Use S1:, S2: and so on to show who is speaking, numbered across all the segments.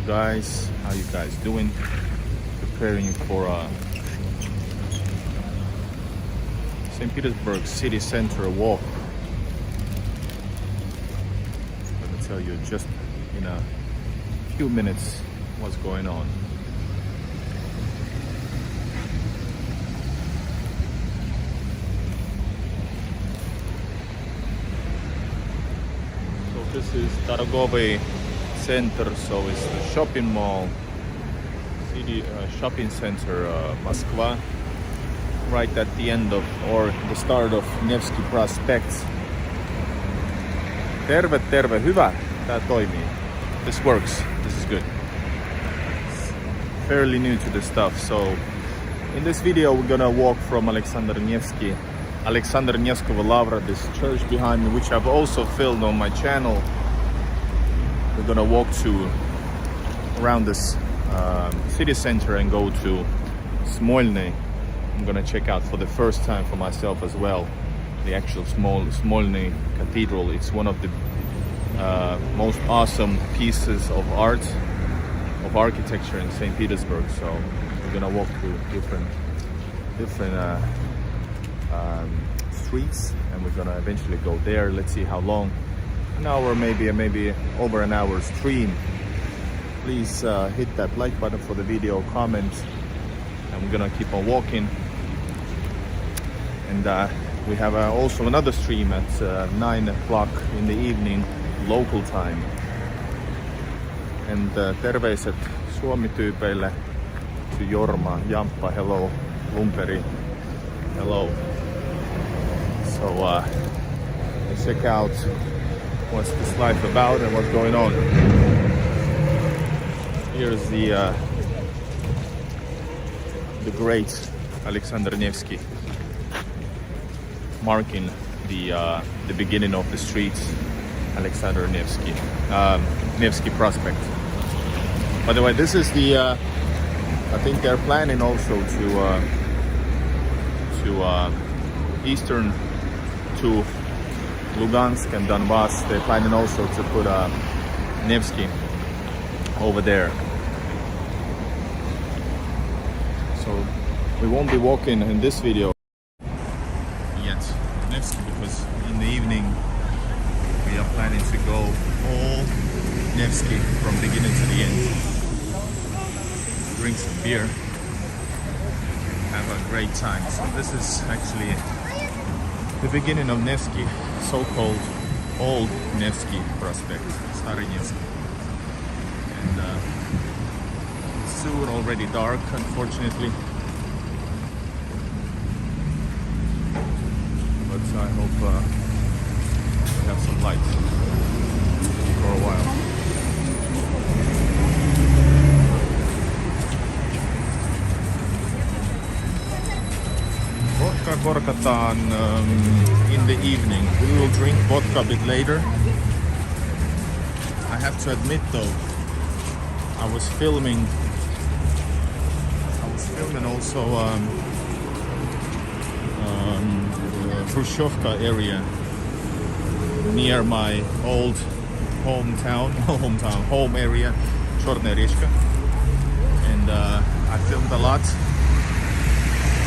S1: guys, how you guys doing? Preparing for St. Petersburg city center walk. Let me tell you just in a few minutes what's going on. So this is Торговый center, so it's the shopping mall, city shopping center, Moskva, right at the end of, or the start of Nevsky Prospect. Terve, terve, hyvä. Tää toimii. This works. This is good. Fairly new to the stuff. So in this video we're gonna walk from Alexander Nevskovo Lavra, this church behind me, which I've also filmed on my channel. We're gonna walk around this city center and go to Smolnyi. I'm gonna check out for the first time for myself as well the actual Smolnyi Cathedral. It's one of the most awesome pieces of art, of architecture in St. Petersburg. So we're gonna walk through different streets, and we're gonna eventually go there. Let's see how long. An hour, maybe over an hour stream. Please hit that like button for the video, comment, and we're gonna keep on walking. And we have also another stream at 9 o'clock in the evening local time. And terveiset Suomi-tyypeille to Jorma, Jamppa, hello, Lumperi, hello. So let's check out what's this life about and what's going on. Here's the great Alexander Nevsky, marking the beginning of the streets, Alexander Nevsky, Nevsky Prospect. By the way, this is the I think they're planning also to eastern to Lugansk and Donbass. They're planning also to put Nevsky over there. So we won't be walking in this video yet Nevsky, because in the evening we are planning to go all Nevsky from beginning to the end. Drink some beer, have a great time. So this is actually the beginning of Nevsky, so-called Old Nevsky Prospect, Stary Nevsky. And it's soon already dark, unfortunately. But I hope we have some light for a while. Vodka korkataan in the evening. We will drink vodka a bit later. I have to admit though, I was filming also the Khrushchevka area near my old home area, Chorная Rечka, and I filmed a lot.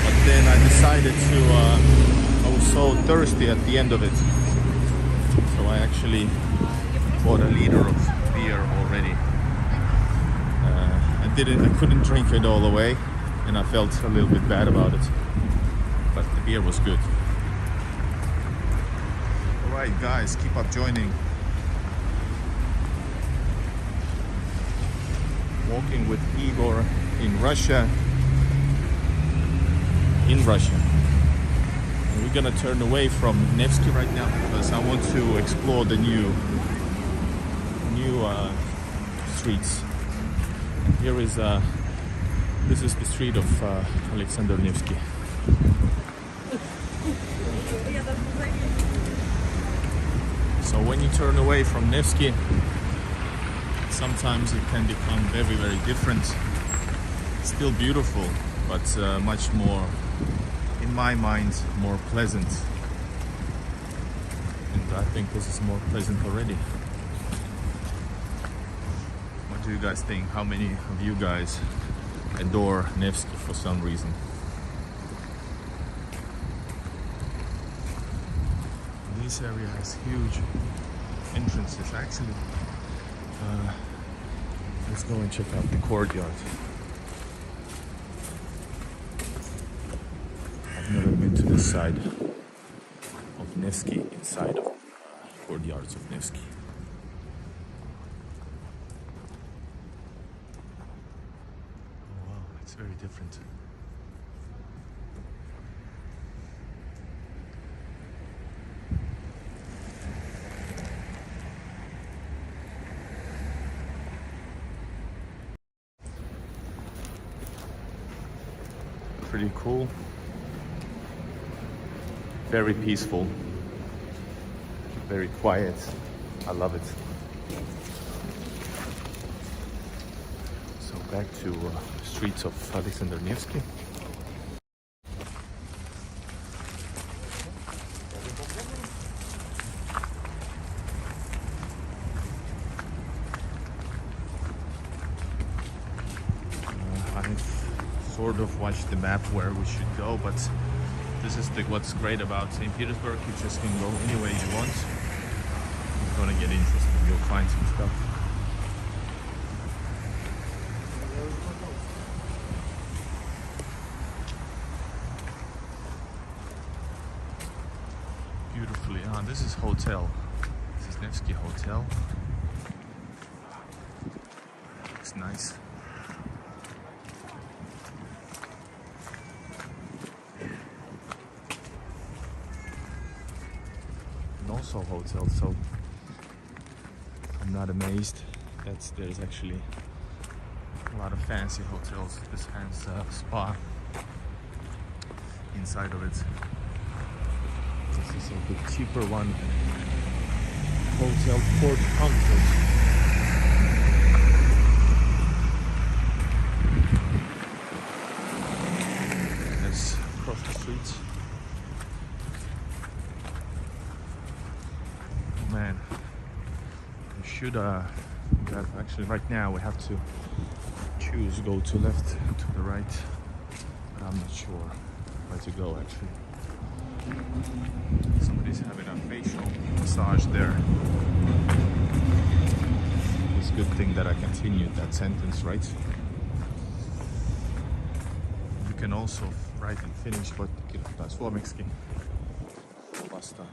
S1: But then I decided I was so thirsty at the end of it, so I actually bought a liter of beer already. I couldn't drink it all the way, and I felt a little bit bad about it, but the beer was good. Alright guys, keep up joining. Walking with Igor in Russia. And we're gonna turn away from Nevsky right now because I want to explore the new streets. Here is this is the street of Alexander Nevsky. So when you turn away from Nevsky, sometimes it can become very, very different. Still beautiful, but much more, in my mind, more pleasant. And I think this is more pleasant already. do you guys think? How many of you guys adore Nevsky for some reason? This area has huge entrances. Actually, let's go and check out the courtyard. I've never been to this side of Nevsky, inside of courtyards of Nevsky. Oh wow, it's very different. Pretty cool. Very peaceful. Very quiet. I love it. So back to streets of Alexander Nevsky. Sort of watched the map where we should go, but this is what's great about St. Petersburg. You just can go any way you want. It's gonna get interesting. You'll find some stuff. Beautifully. This is hotel. This is Nevsky Hotel. Looks nice. Also hotel, so I'm not amazed that there's actually a lot of fancy hotels. This has a spa inside of it. This is a bit cheaper one. Hotel Port Comfort. There's across the street. Man, we should have actually right now we have to choose go to left to the right, but I'm not sure where to go actually. Somebody's having a facial massage there. It's a good thing that I continued that sentence, right? You can also write and finish, but suomeksi vastaan.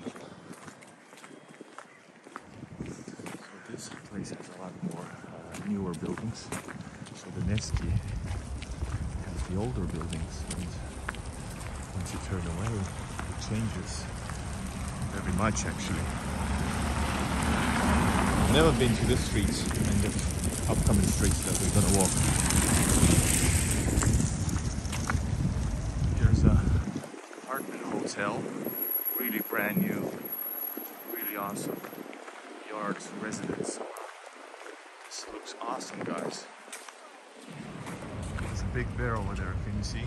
S1: This place has a lot more newer buildings. So the Nevsky has the older buildings, and once you turn away, it changes very much actually. I've never been to the streets and the upcoming streets that we're gonna walk. There's a apartment hotel, really brand new, really awesome. Yards, residence. This looks awesome, guys. There's a big bear over there, can you see?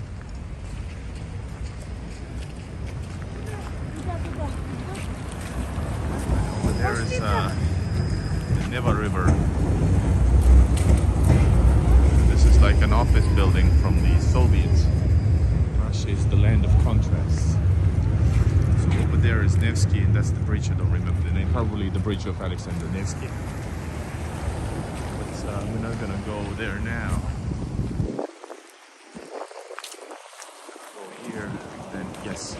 S1: Over there is the Neva River. This is like an office building from the Soviets. Russia is the land of contrasts. Over there is Nevsky, and that's the bridge. I don't remember the name. Probably the bridge of Alexander Nevsky. But we're not gonna go there now. Go here, then yes.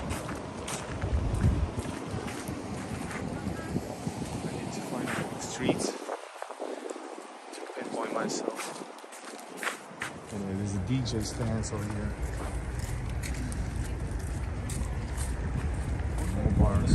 S1: I need to find out the streets to pinpoint myself. Anyway, there's a DJ stands over here. Bars.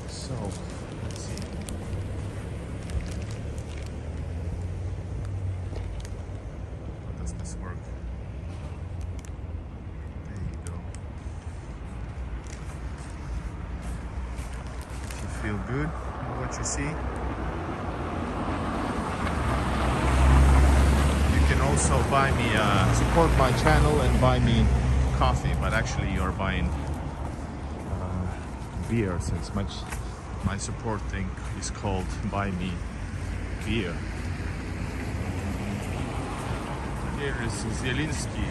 S1: So, let's see. How does this work? There you go. If you feel good with what you see, also buy me, support my channel and buy me coffee, but actually you're buying beer, since my support thing is called Buy Me Beer. Here is Zelinsky,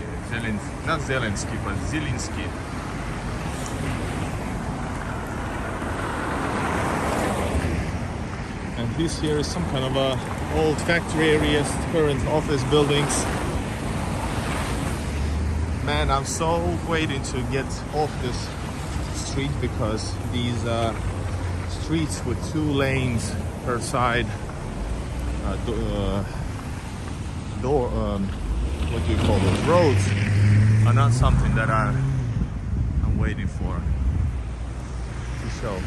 S1: not Zelensky, but Zelinsky. And this here is some kind of a old factory areas, current office buildings. Man, I'm so waiting to get off this street, because these streets with 2 lanes per side, what do you call those, roads, are not something that I'm waiting for to show.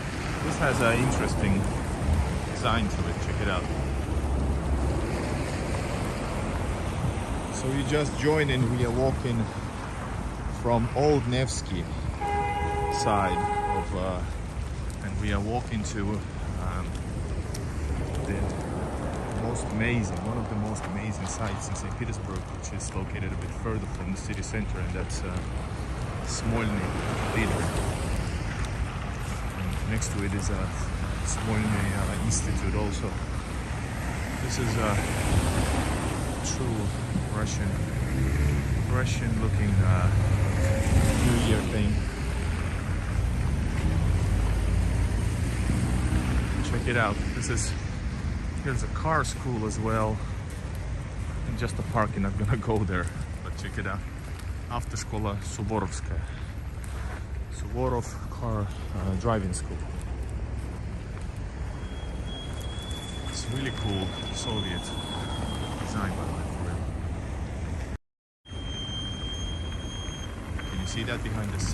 S1: This has an interesting design to it. Check it out. So you just join in. We are walking from Old Nevsky side of, and we are walking to one of the most amazing sites in St. Petersburg, which is located a bit further from the city center, and that's Smolnyi Cathedral. And next to it is a Smolnyi Institute also. This is a true Russian looking New Year thing. Check it out. Here's a car school as well, and just a parking. I'm gonna go there, but check it out. Автошкола Суворовская. Suvorov car driving school. It's really cool Soviet design, by the way, for real. Can you see that behind this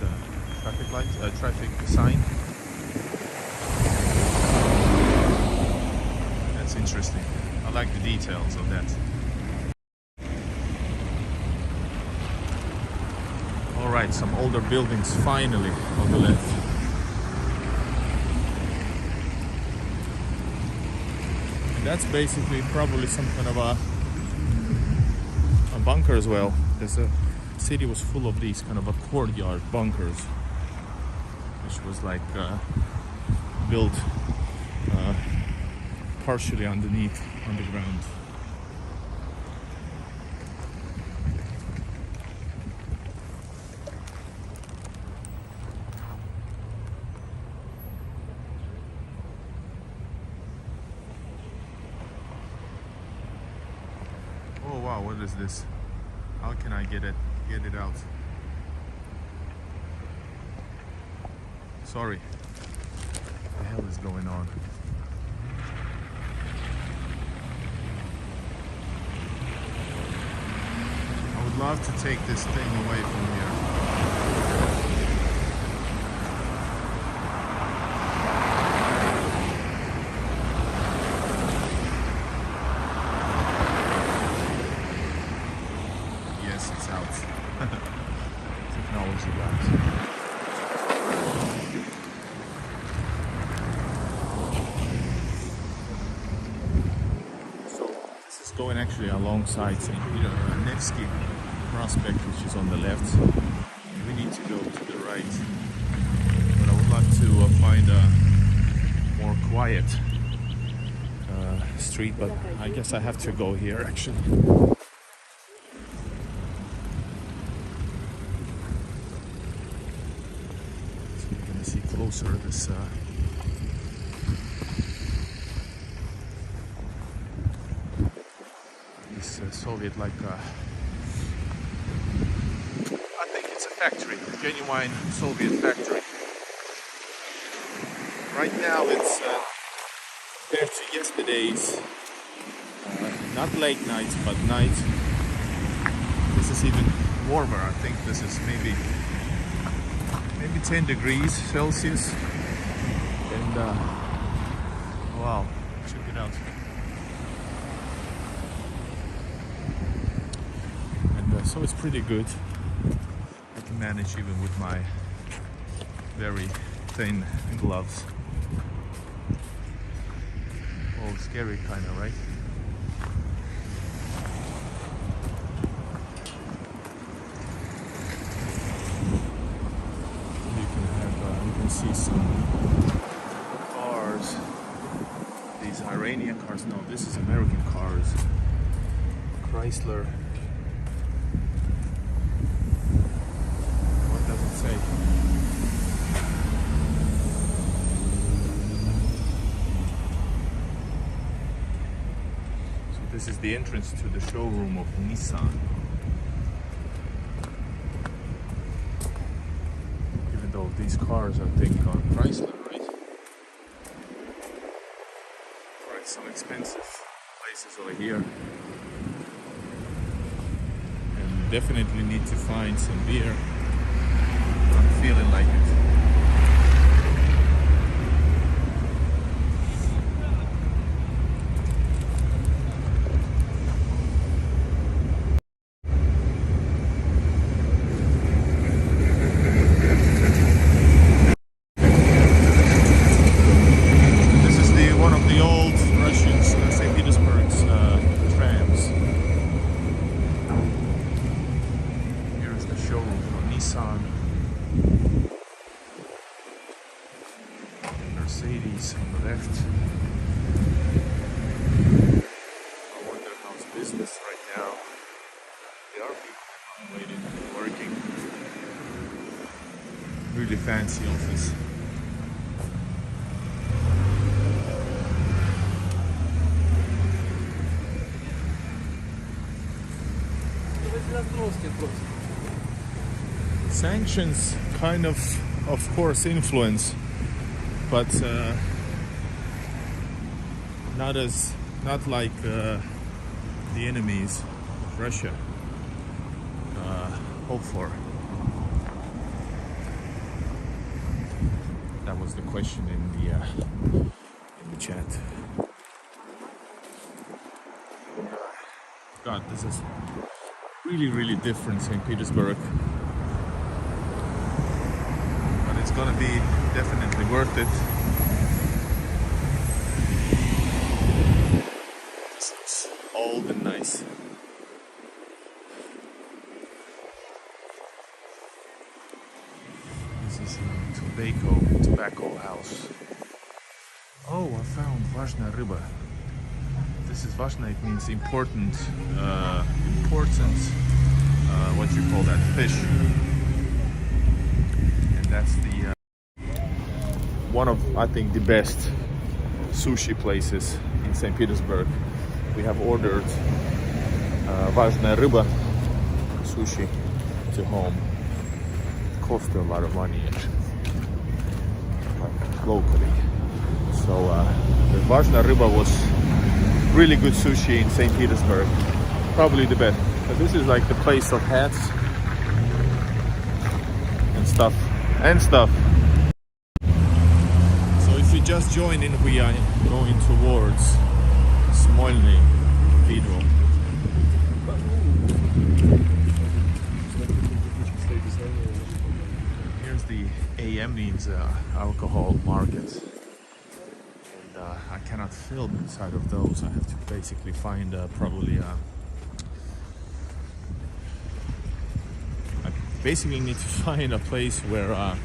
S1: traffic light, traffic sign? That's interesting. I like the details of that. All right, some older buildings finally on the left. And that's basically probably some kind of a bunker as well. The city was full of these kind of a courtyard bunkers, which was like built partially underneath, underground. Oh wow, what is this? How can I get it out? Sorry. What the hell is going on? I would love to take this thing away from here. Yes, it's out. Technology, guys. So this is going actually alongside St. Peter Nevsky Prospect, which is on the left. We need to go to the right, but I would like to find a more quiet street, but I guess I have to go here actually. So you're gonna see closer this Soviet, like I think it's a factory, a genuine Soviet factory. Right now it's compared to yesterday's, not late nights, but night. This is even warmer. I think this is maybe 10 degrees Celsius. And wow, check it out. And so it's pretty good. I can manage even with my very thin gloves. Oh, scary kind of, right? see some cars. These Iranian cars. No, this is American cars. Chrysler. What does it say? So this is the entrance to the showroom of Nissan. Even though these cars, I think, are Chrysler, right? Quite some expensive places over here. Definitely need to find some beer. I'm feeling like it. This is one of the old Russian St. Petersburg's trams. Showroom for Nissan, Mercedes on the left. I wonder how's business right now. There are people waiting, working. Really fancy office. Sanctions kind of course, influence, but not like the enemies of Russia hope for. That was the question in the chat. God, this is really different St. Petersburg. It's gonna be definitely worth it. This looks old and nice. This is a tobacco house. Oh, I found важная рыба. This is важная, it means important, what you call that, fish. That's the one of, I think, the best sushi places in St. Petersburg. We have ordered важная рыба sushi to home. It cost a lot of money locally. So the важная рыба was really good sushi in St. Petersburg. Probably the best. But this is like the place of hats and stuff. So if you just join in, we are going towards Smolnyi Cathedral. Here's the AM means alcohol market, and I cannot film inside of those. I have to basically find probably basically need to find a place where a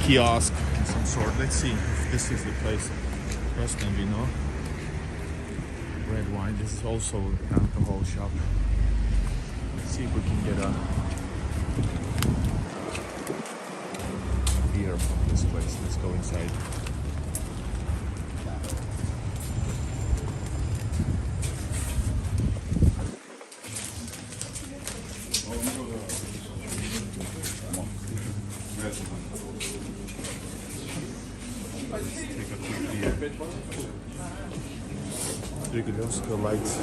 S1: kiosk of some sort. Let's see if this is the place. Rostam Vino, red wine. This is also an alcohol shop. Let's see if we can get a beer from this place. Let's go inside. Regular lights.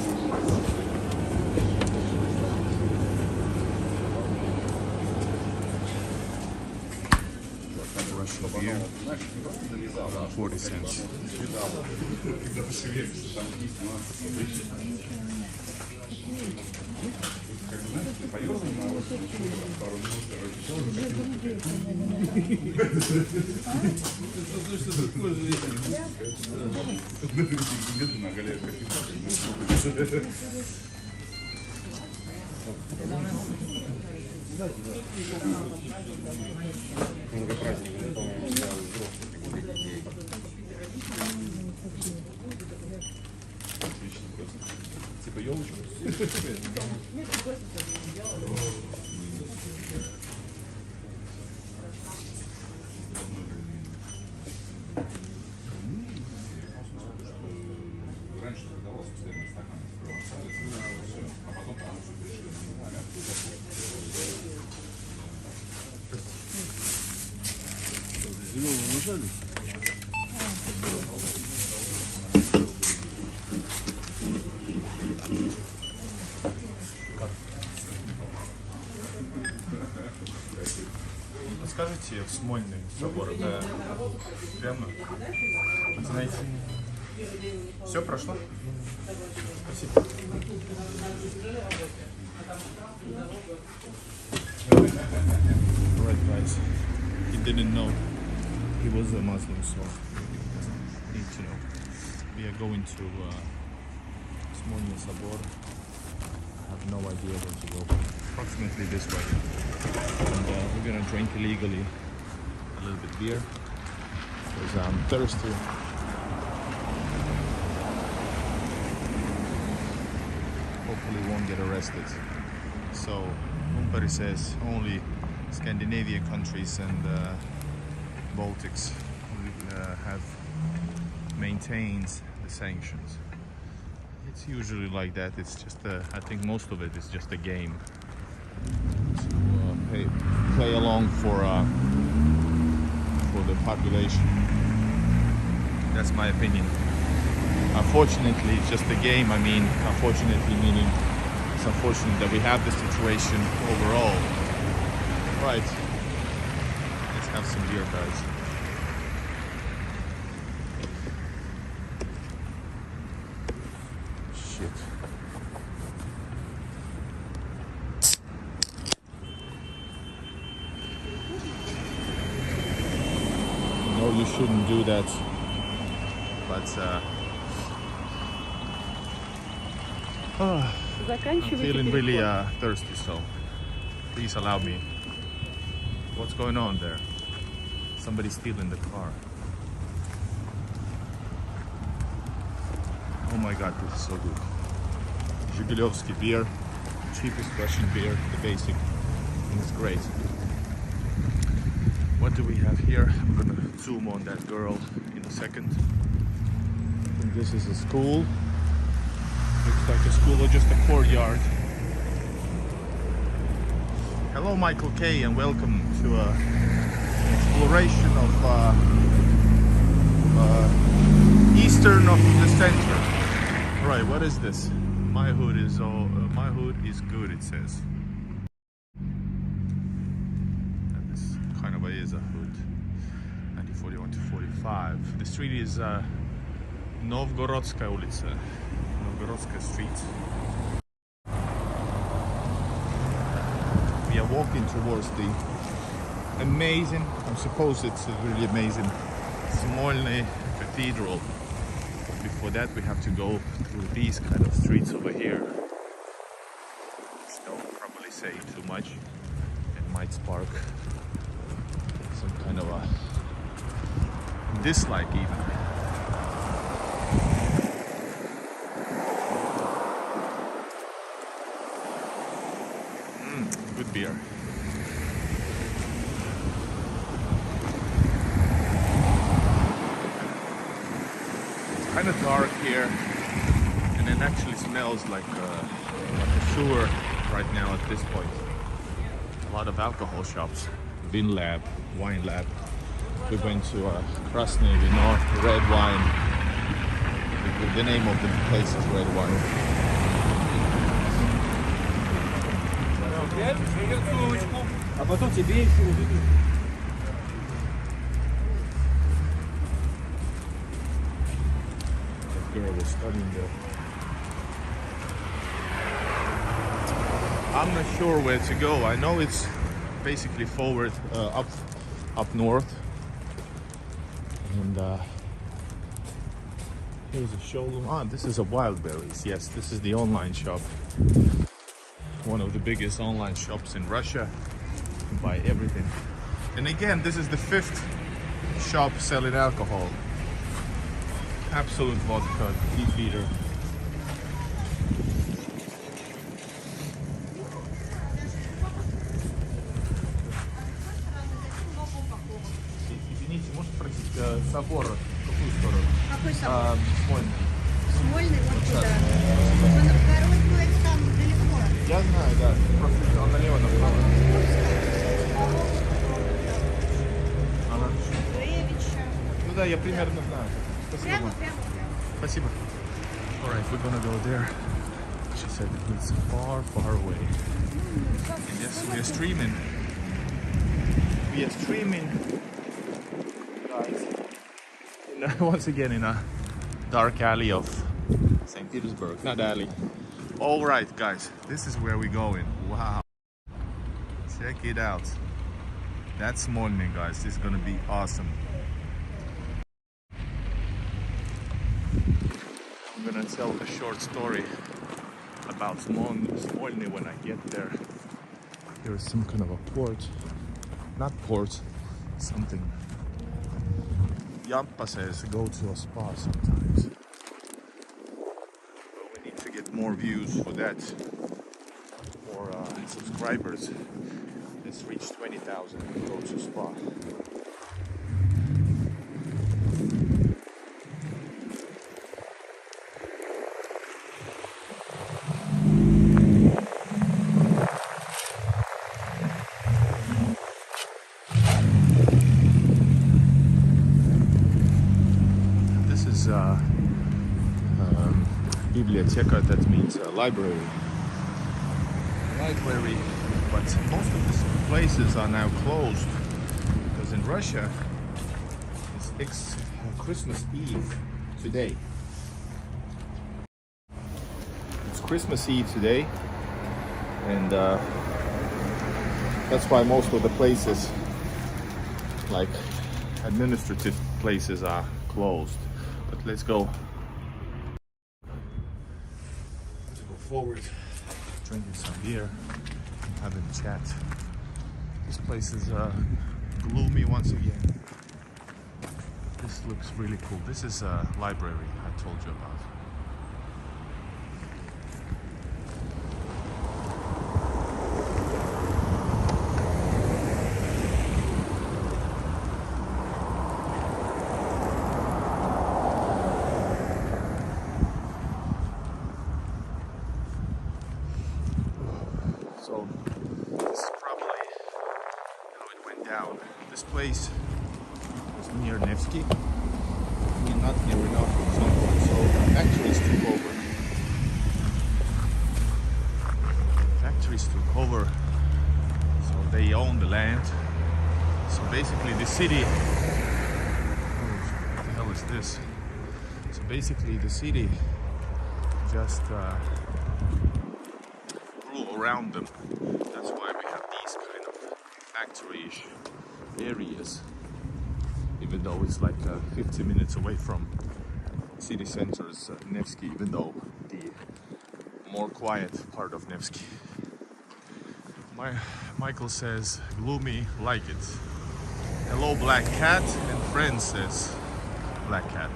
S1: Russian beer, 40 cents.
S2: Много праздников, это, по-моему, для взрослых людей.
S1: Типа елочку?
S3: Раньше продавалось постоянно стакан, а потом там уже пришли.
S2: Зеленый нажали?
S1: Подскажите, в Смольный собор, это прямо, знаете, все прошло? Спасибо. Right, guys. He didn't know he was a Muslim, so need to know. We are going to Smolnyi Sabor. I have no idea where to go. Approximately this way. And we're gonna drink illegally a little bit beer because I'm thirsty. Hopefully won't get arrested. So Umpari says only Scandinavian countries and Baltics have maintained the sanctions. It's usually like that. It's just I think most of it is just a game to play along for the population. That's my opinion. Unfortunately, it's just a game. I mean, unfortunately meaning it's unfortunate that we have this situation overall. Right. Let's have some beer, guys. Shit. No, you shouldn't do that. But I'm feeling really thirsty, so please allow me. What's going on there? Somebody's stealing the car. Oh my god, this is so good. Zhigulevsky beer, cheapest Russian beer, the basic, and it's great. What do we have here? I'm gonna zoom on that girl in a second. I think this is a school. Looks like a school or just a courtyard. Hello, Michael K, and welcome to an exploration of eastern of the center. Right, what is this? My hood is good, it says. And this kind of is a hood. 1941 to 45. The street is Novgorodskaya ulica. Novgorodskaya street. We are walking towards the amazing, I suppose it's really amazing, Smolnyi Cathedral. Before that we have to go through these kind of streets over here. Don't probably say too much. It might spark some kind of a dislike even. Good beer. It's kind of dark here, and it actually smells like a sewer right now at this point. A lot of alcohol shops, Vin Lab, Wine Lab. We went to Krasny Vino, Red Wine. The name of the place is Red Wine.
S2: А потом тебе еще увидишь.
S1: That girl was studying there. I'm not sure where to go. I know it's basically forward, up north. And here's a showroom. Ah, this is a Wild Berries. Yes, this is the online shop. one of the biggest online shops in Russia. You can buy everything. And again, this is the 5th shop selling alcohol. Absolute vodka, Beefeater. Извините, можете спросить, собор в какую сторону?
S2: Какой собор?
S1: Смольный.
S2: Смольный, вот туда. Он на второй, но это там далеко.
S1: Я знаю, да. Просто он налево направо. Ага.
S2: Гревича.
S1: Ну да, я примерно знаю. Спасибо.
S2: Прямо.
S1: Спасибо. Alright, we're gonna go there. She said it's far, far away. And yes, we are streaming. We are streaming, guys. Once again in a dark alley of St. Petersburg. Not alley. Alright, guys. This is where we're going. Wow. Check it out. That's Smolnyi, guys. This is gonna be awesome. I'm gonna tell a short story about Smolnyi when I get there. There's some kind of a port. Not port, something. Yampa says go to a spa sometimes. But we need to get more views for that. More subscribers. Let's reach 20,000 and go to spa. Biblioteka, that means library. Library, but most of these places are now closed because in Russia it's Christmas Eve today. It's Christmas Eve today, and that's why most of the places, like administrative places, are closed. But let's go forward, drinking some beer, having a chat. This place is gloomy once again. This looks really cool. This is a library I told you about. So this is probably how it went down. This place was near Nevsky. I mean, not near enough at some point, so factories took over. Factories took over, so they own the land. So basically the city, what the hell is this? So basically the city just grew around them. That's why we have these kind of factory-ish areas, even though it's like 50 minutes away from city centers, Nevsky, even though the more quiet part of Nevsky. Michael says, gloomy, like it. Hello, Black Cat, and friend says, Black Cat.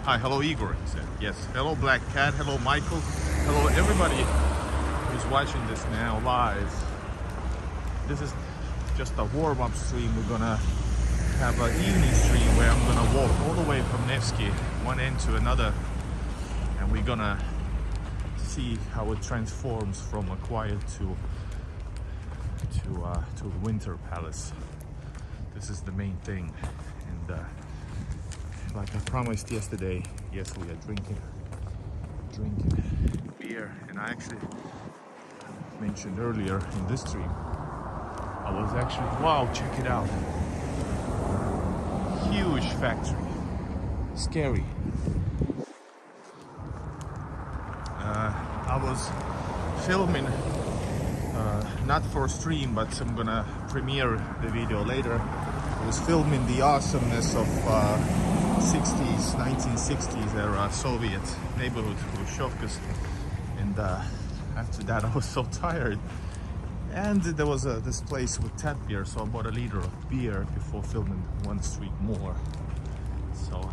S1: Hi, hello, Igor, he said. Yes, hello, Black Cat, hello, Michael, hello, everybody who's watching this now live. This is just a warm-up stream. We're gonna have an evening stream where I'm gonna walk all the way from Nevsky, one end to another, and we're gonna see how it transforms from a quiet to a winter palace. This is the main thing, and like I promised yesterday, yes, we are drinking beer, and I actually mentioned earlier in this stream, I was actually, wow, check it out, huge factory, scary. I was filming, not for stream, but I'm gonna premiere the video later. I was filming the awesomeness of 1960s era Soviet neighborhood, Khrushchevkas, and after that I was so tired. And there was this place with tap beer, so I bought a liter of beer before filming one street more. So,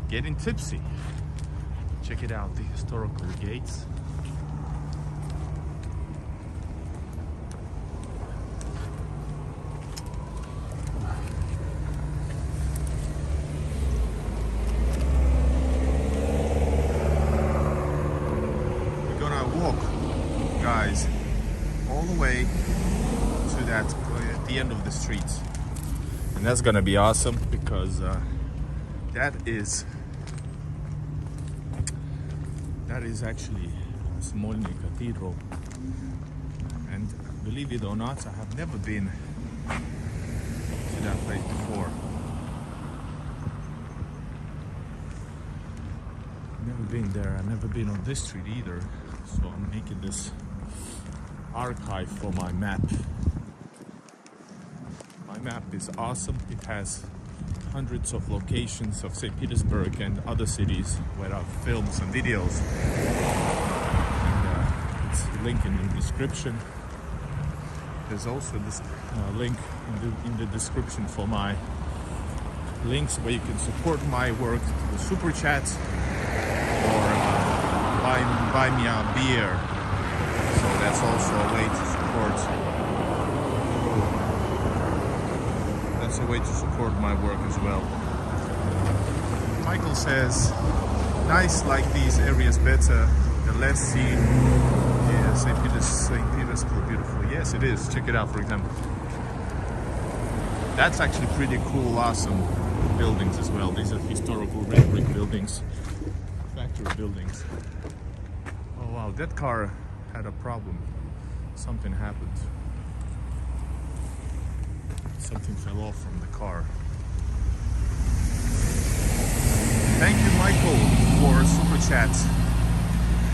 S1: getting tipsy. Check it out, the historical gates. We're gonna walk, guys, all the way to that at the end of the street, and that's gonna be awesome because that is actually Smolnyi Cathedral, and believe it or not, I have never been to that place before. Never been there. I've never been on this street either, so I'm making this archive for my map. My map is awesome. It has hundreds of locations of St. Petersburg and other cities where I've filmed some videos. And it's linked in the description. There's also this link in the description for my links where you can support my work with super chats or buy me a beer. So that's also a way to support. That's a way to support my work as well. Michael says, nice, like these areas better. The less seen. Yeah, St. Petersburg, beautiful. Yes, it is. Check it out, for example. That's actually pretty cool, awesome buildings as well. These are historical red brick buildings, factory buildings. Oh wow, that car had a problem. Something happened. Something fell off from the car. Thank you, Michael, for super chat,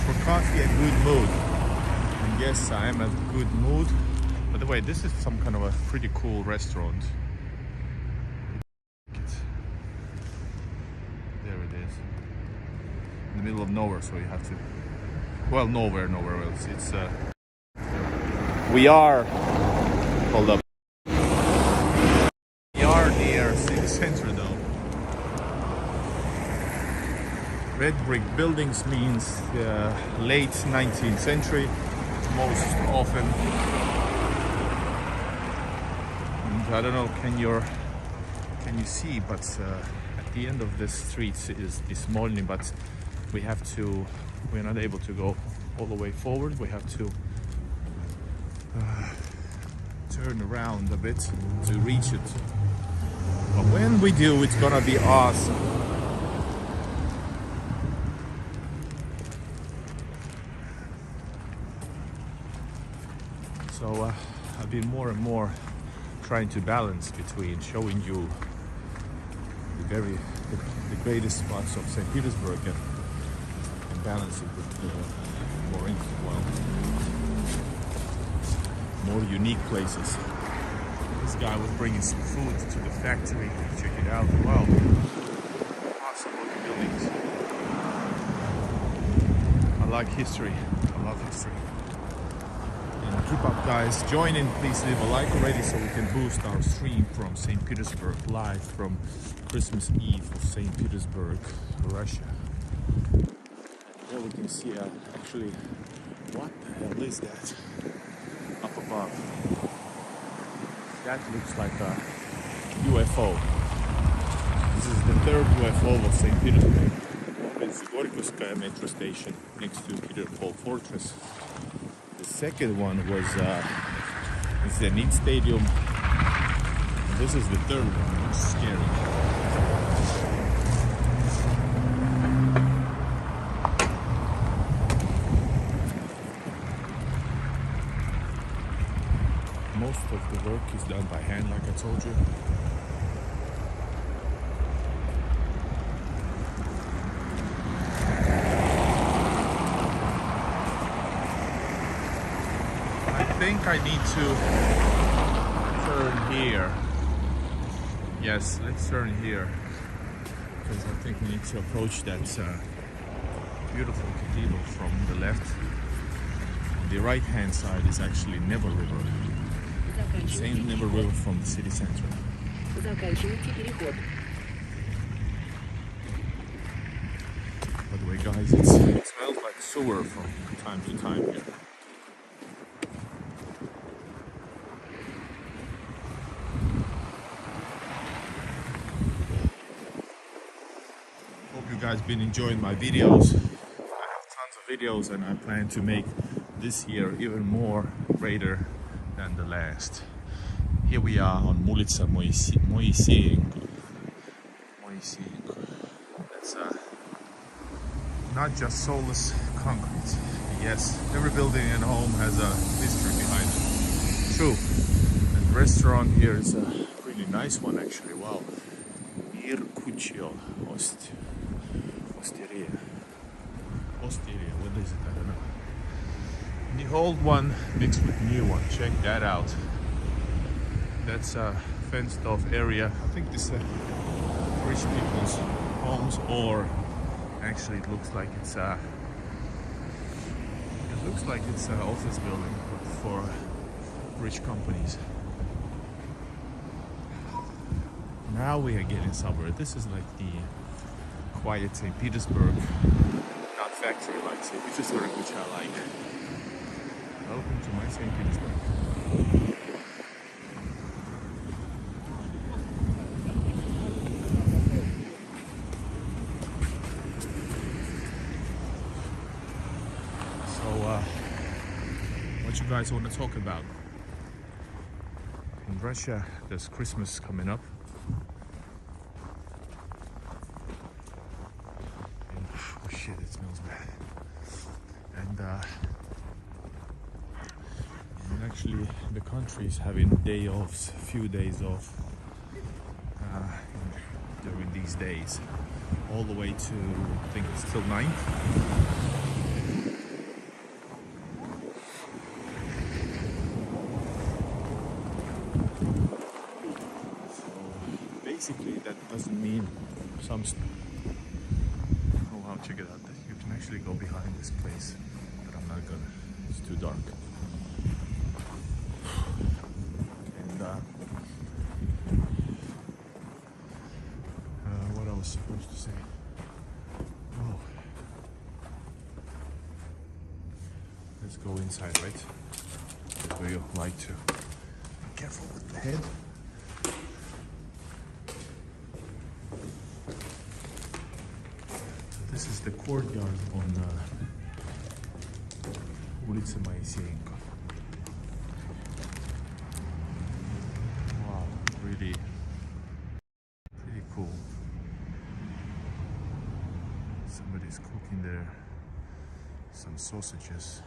S1: for coffee and good mood. And yes, I am in good mood. By the way, this is some kind of a pretty cool restaurant. There it is. In the middle of nowhere, so you have to... Well, nowhere else. It's... We are... Hold up. Near city center though. Red brick buildings means late 19th century most often. And I don't know, can you see, but at the end of this street is Smolnyi, but we're not able to go all the way forward. We have to turn around a bit to reach it. But when we do, it's gonna be awesome. So I've been more and more trying to balance between showing you the greatest spots of St. Petersburg and balance it with more unique places. This guy was bringing some food to the factory. Check it out. Wow. Awesome looking buildings. I like history. I love history. And keep up, guys. Join in. Please leave a like already so we can boost our stream from St. Petersburg, live from Christmas Eve of St. Petersburg, Russia. There we can see actually, what the hell is that? Up above. That looks like a UFO. This is the third UFO of St. Petersburg. It's Gorkivskaya metro station next to Petersburg Fortress. The second one was Zenit Stadium. And this is the third one, which is scary. Most of the work is done by hand, like I told you. I think I need to turn here. Yes, let's turn here. Because I think we need to approach that beautiful cathedral from the left. the right hand side is actually Never River. Same Never River from the city center.
S4: Заканчивайте переход.
S1: By the way, guys, it smells like sewer from time to time here. Hope you guys been enjoying my videos. I have tons of videos and I plan to make this year even more greater than the last. Here we are on Ulica Moiseenko. That's not just soulless concrete. Yes, every building and home has a history behind it. True. And the restaurant here is a really nice one actually. Wow. Irkuchio Osteria. Osteria, what is it? I don't know. The old one mixed with new one. Check that out. That's a fenced off area. I think this is rich people's homes, or actually it looks like it's an office building for rich companies. Now we are getting somewhere. This is like the quiet St. Petersburg, not factory like St. Petersburg, which I like. Welcome to my St. Petersburg. What you guys want to talk about? In Russia, there's Christmas coming up. And, oh shit, it smells bad. And actually, the country is having day offs, few days off during these days, all the way to, I think it's till 9th. Basically, that doesn't mean some. Oh wow, check it out. You can actually go behind this place, but I'm not gonna. It's too dark. And what I was supposed to say. Oh, let's go inside, right? That's where you like to. Be careful with the head. This is the courtyard on Ulica Moiseenko. Wow, really cool. Somebody's cooking there some sausages.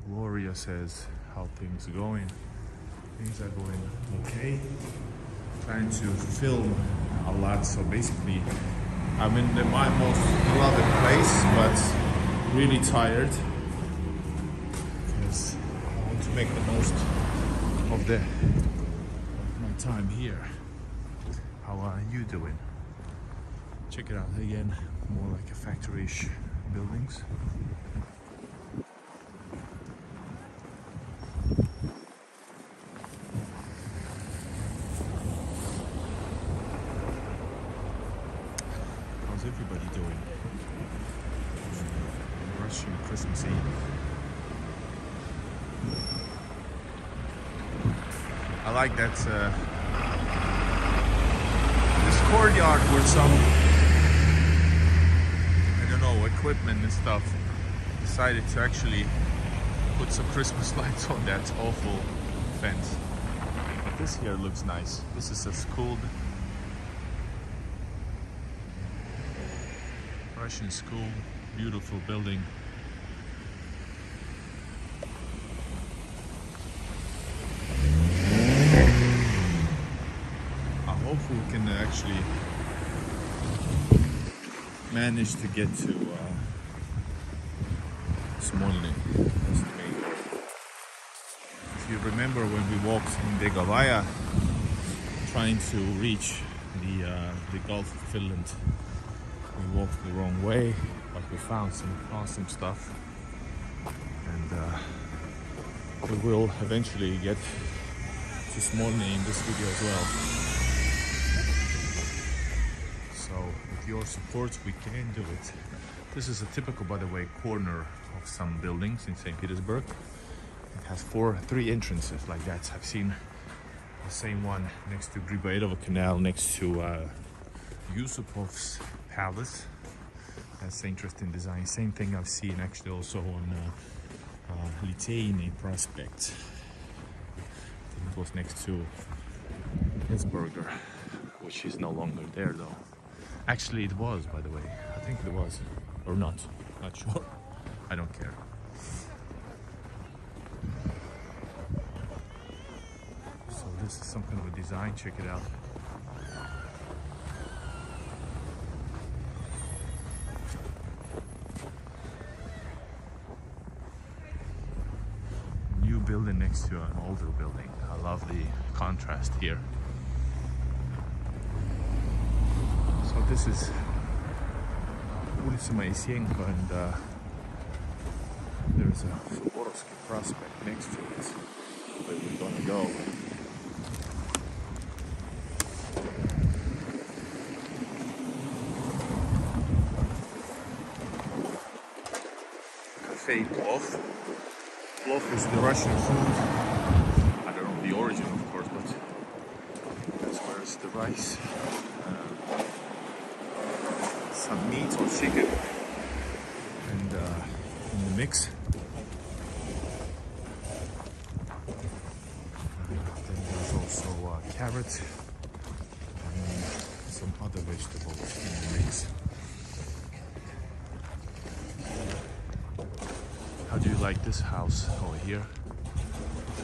S1: Gloria says, how things are going? Things are going okay. Trying to film a lot, so basically I'm in my most beloved place, but really tired because I want to make the most of my time here. How are you doing? Check it out again, more like a factory-ish buildings. How's everybody doing? Russian Christmas Eve. I like that this courtyard where some, I don't know, equipment and stuff decided to actually put some Christmas lights on that awful fence. But this here looks nice. This is a school. Russian school, beautiful building. I hope we can actually manage to get to Smolnyi. That's the main goal. If you remember when we walked in Begovaya trying to reach the Gulf of Finland. We walked the wrong way, but we found some awesome stuff, and we will eventually get to Smolnyi in this video as well. So with your support we can do it. This is a typical, by the way, corner of some buildings in St. Petersburg. It has three entrances like that. I've seen the same one next to Griboyedovo Canal, next to Yusupov's palace. That's interesting design. Same thing I've seen actually also on Liteyny Prospect. I think it was next to Petersburg, which is no longer there though. Actually it was, by the way. I think it was, or not sure. I don't care. So this is some kind of a design, check it out. New building next to an older building. I love the contrast here. So this is Ulica Maisienko, and there's a Suborovsky Prospect next to it where we're gonna go. Cafe Plov. Plov is the Russian food. I don't know the origin, of course, but that's where it's the rice. Some meat or chicken, and in the mix. Then there's also carrot and some other vegetables in the mix. How do you like this house over here?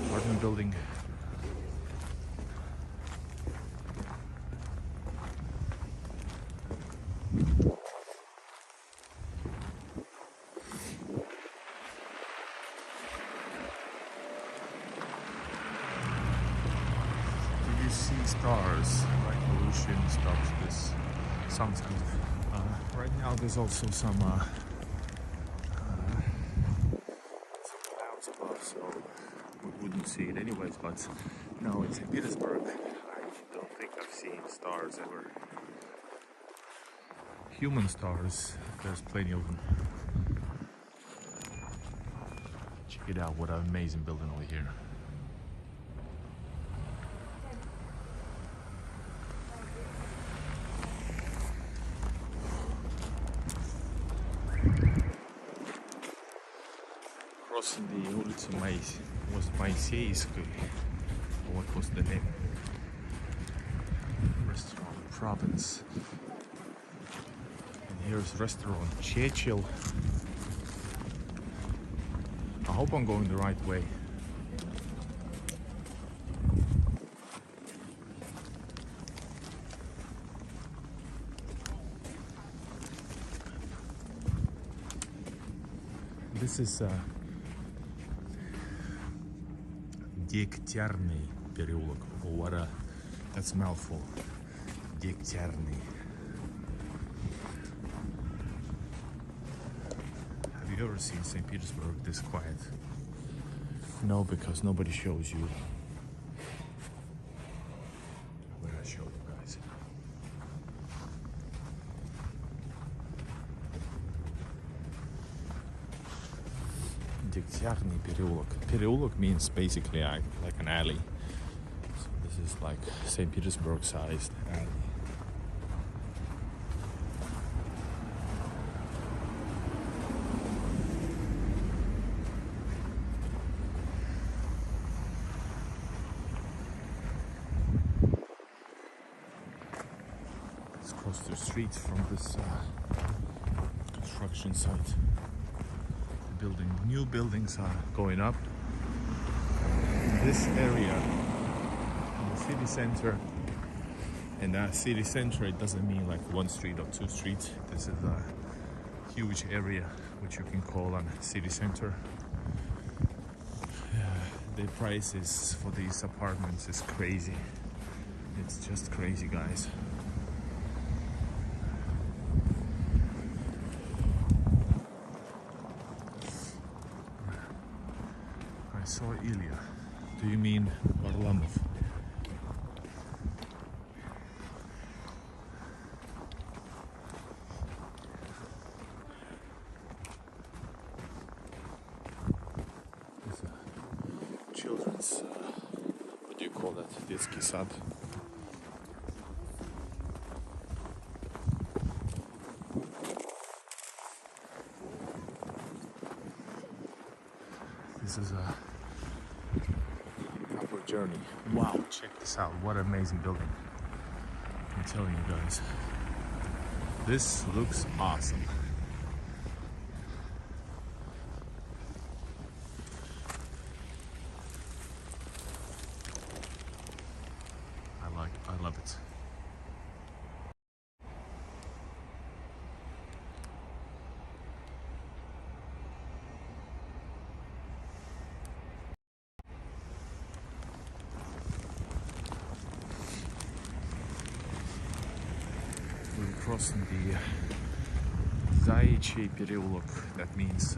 S1: Apartment building. See stars, like pollution stops this. Sounds good. Right now there's also some clouds above, so we wouldn't see it anyways, but no, in St. Petersburg I don't think I've seen stars ever. Human stars, there's plenty of them. Check it out, what an amazing building over here. Crossing the Ulica Maiseiskoy, what was the name? Restaurant Province. And here's restaurant Chechil. I hope I'm going the right way. This is Дегтярный переулок. Oh, what a... that's a mouthful. Дегтярный. Have you ever seen St. Petersburg this quiet? No, because nobody shows you. Where I show you guys. Дегтярный переулок. Переулок means basically like an alley. So this is like St. Petersburg sized alley. Let's cross the street from this construction site. New buildings are going up in this area in the city center. And that city center, it doesn't mean like one street or two streets. This is a huge area which you can call a city center. The prices for these apartments is crazy. It's just crazy, guys. saw Ilya. Do you mean Varlamov? It's a children's, what do you call that? Детский сад. This is a upward journey. Wow, check this out. What an amazing building. I'm telling you guys. This looks awesome. I love it. We're crossing the Zaячий переулок. That means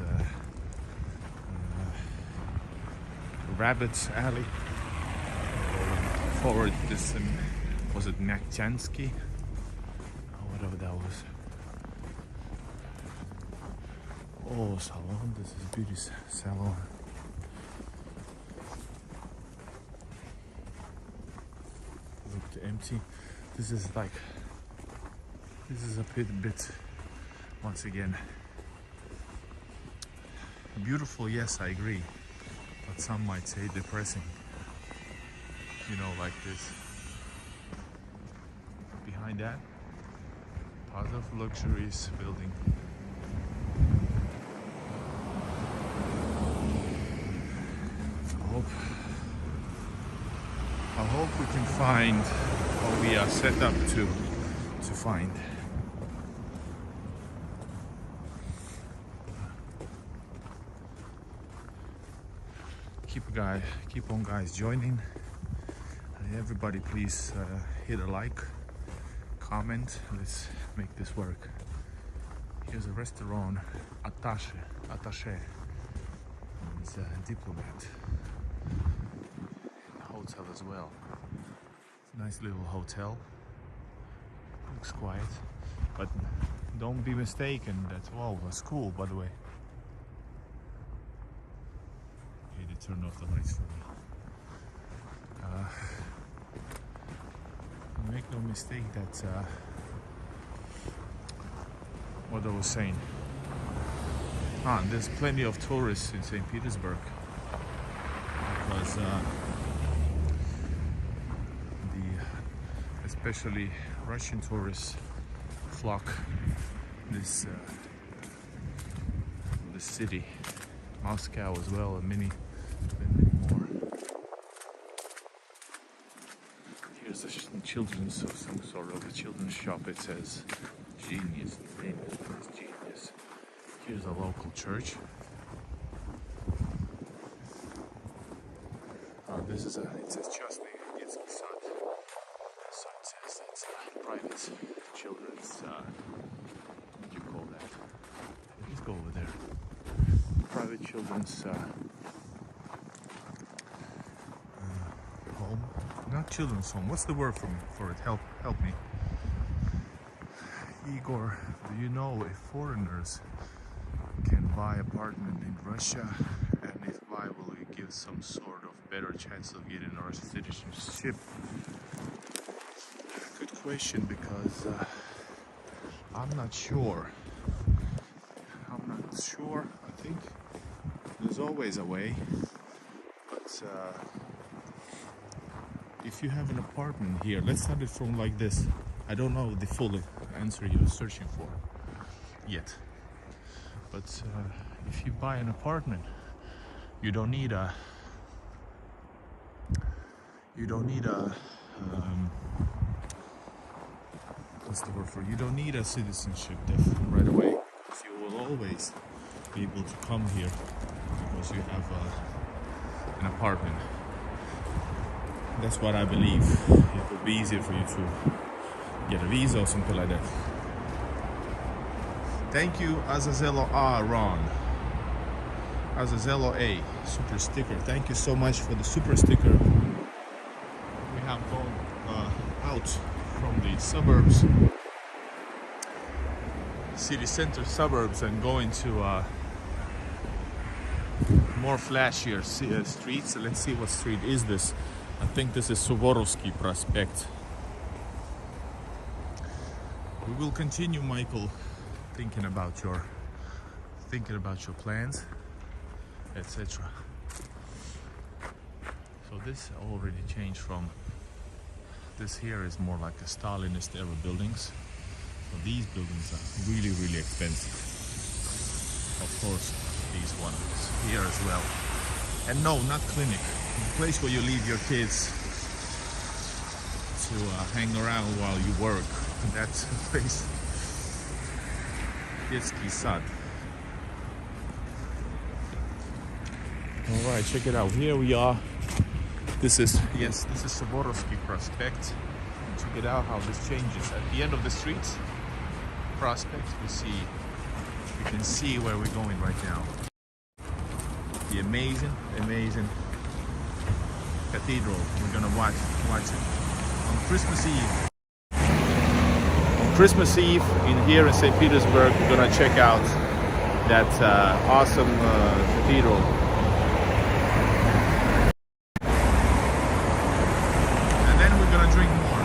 S1: Rabbit's Alley. Forward this, was it Myakhtiansky? Or whatever that was. Oh, salon. This is beauty salon. Looked empty. This is a bit once again beautiful. Yes, I agree, but some might say depressing. You know, like this. Behind that, part of luxurious building. I hope we can find what we are set up to find. Keep on guys joining. Everybody please hit a like, comment. Let's make this work. Here's a restaurant, Attaché. It's a diplomat. And a hotel as well. Nice little hotel. Looks quiet, but don't be mistaken that, wow, a school, by the way. Okay, they turned off the lights for me. Make no mistake that what I was saying. There's plenty of tourists in St. Petersburg because especially Russian tourists flock this city, Moscow as well, and many more. Here's a children's, some sort of a children's shop. It says Genius. The name is Genius. Here's a local church. This is it says Частный детский сад. So it says it's a private children's, what do you call that? Let's go over there. Private children's home. Not children's home. What's the word for it? Help me. Igor, do you know if foreigners can buy apartment in Russia, and if why will we give some sort of better chance of getting our citizenship? Good question, because I'm not sure. I think there's always a way, but if you have an apartment here, let's start it from like this. I don't know the full answer you're searching for yet, but if you buy an apartment, you don't need a what's the word for it? You don't need a citizenship right away, because you will always be able to come here because you have an apartment. That's what I believe. It will be easier for you to get a visa or something like that. Thank you, Azazello Ron. Azazello A super sticker. Thank you so much for the super sticker. We have gone out from the suburbs, city center suburbs, and going to more flashier streets. Let's see what street is this. I think this is Suvorovsky Prospect. We will continue, Michael, thinking about your plans, etc. So this already changed from this. Here is more like a Stalinist era buildings. So these buildings are really, really expensive. Of course, these ones here as well. And no, not clinic. The place where you leave your kids to hang around while you work. That's the place. Детский сад. All right, check it out. Here we are. This is Suvorovsky Prospect. Check it out how this changes. At the end of the street, Prospect, we can see where we're going right now. The amazing Cathedral. We're gonna watch it on Christmas Eve. On Christmas Eve here in St. Petersburg, we're gonna check out that awesome cathedral. And then we're gonna drink more.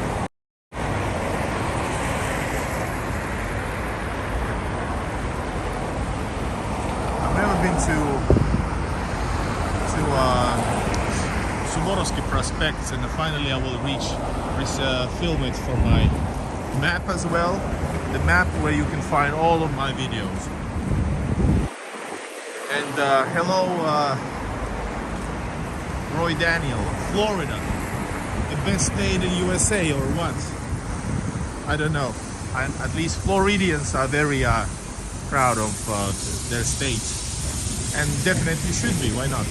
S1: I've never been to Suvorovsky Prospect, and finally I will film it for my map as well. The map where you can find all of my videos. And hello, Roy Daniel, Florida, the best state in USA or what? I don't know. At least Floridians are very proud of their state, and definitely should be. Why not?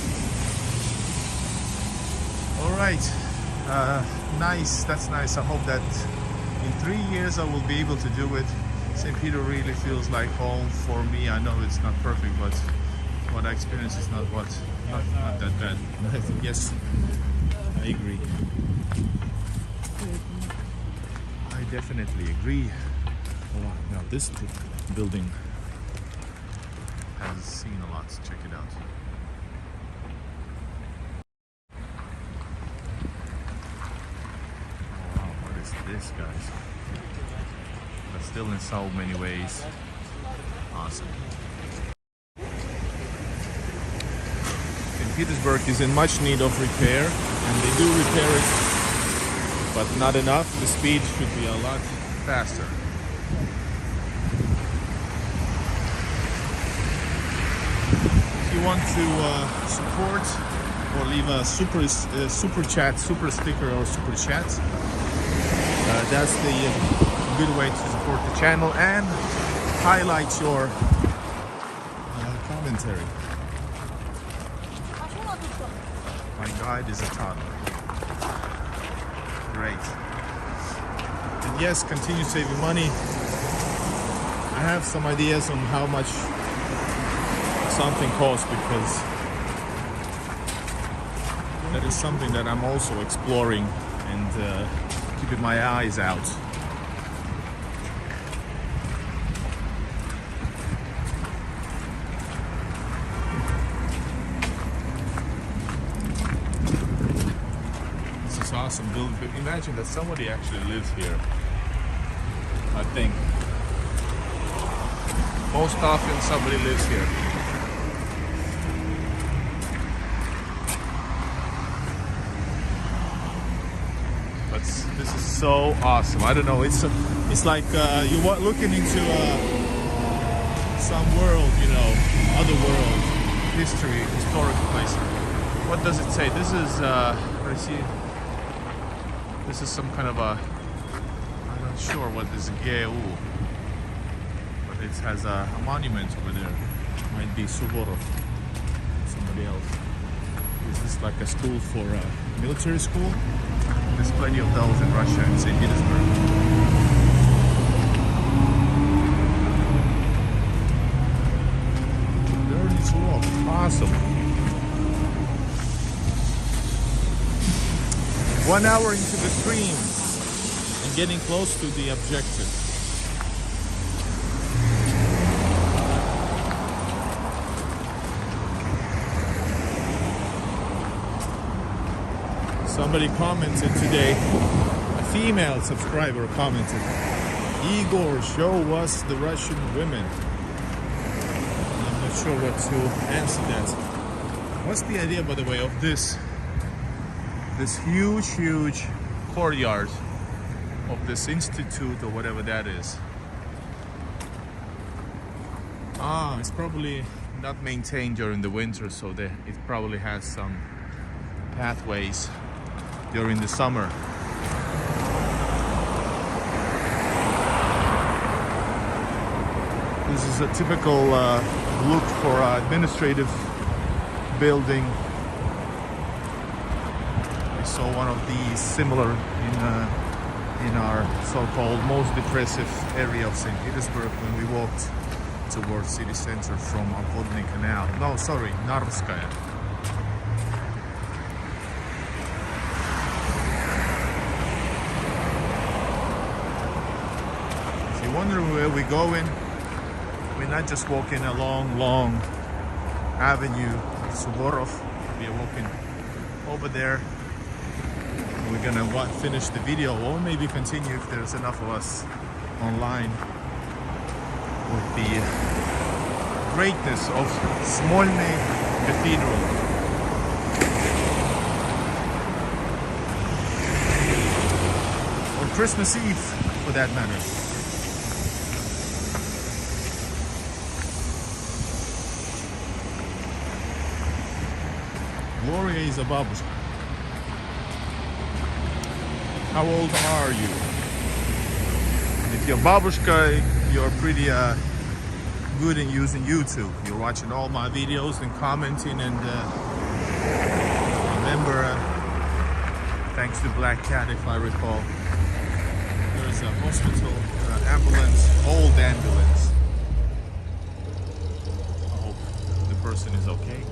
S1: All right, nice. That's nice. I hope that in 3 years I will be able to do it. St. Peter really feels like home for me. I know it's not perfect, but what I experience is not that bad. Yes, I agree. I definitely agree. Oh, now this building has seen a lot. Check it out. This, guys, but still in so many ways awesome. St. Petersburg is in much need of repair, and they do repair it, but not enough. The speed should be a lot faster. If you want to support or leave a super chat, super sticker, or super chat, that's the good way to support the channel and highlight your commentary. My guide is a toddler. Great. And yes, continue saving money. I have some ideas on how much something costs, because that is something that I'm also exploring and keeping my eyes out. This is awesome building. Imagine that somebody actually lives here. I think most often somebody lives here. This is so awesome. I don't know. It's like you're looking into some world, you know, other world, history, historical place. What does it say? This is I see. This is some kind of a. I'm not sure what this is. GU, but it has a monument over there. Might be Suvorov. Somebody else. Is this like a school for military school? There's plenty of those in Russia and St. Petersburg. Learning to walk. awesome. 1 hour into the stream and getting close to the objective. Somebody commented today, a female subscriber commented, Igor, show us the Russian women. I'm not sure what to answer that. What's the idea, by the way, of this huge courtyard of this institute or whatever that is? It's probably not maintained during the winter, so it probably has some pathways during the summer. This is a typical look for an administrative building. I saw one of these similar in our so-called most depressive area of St. Petersburg when we walked towards city center from Obvodny Canal. No, sorry, Narvskaya. If you wonder where we're going, we're not just walking a long avenue of Suvorov. We are walking over there. We're gonna finish the video, or maybe continue if there's enough of us online, with the greatness of Smolnyi Cathedral. Or Christmas Eve, for that matter. Gloria is a babushka. How old are you? If you're babushka, you're pretty good in using YouTube. You're watching all my videos and commenting, and remember, thanks to Black Cat, if I recall, there's a hospital ambulance, old ambulance. I hope the person is okay.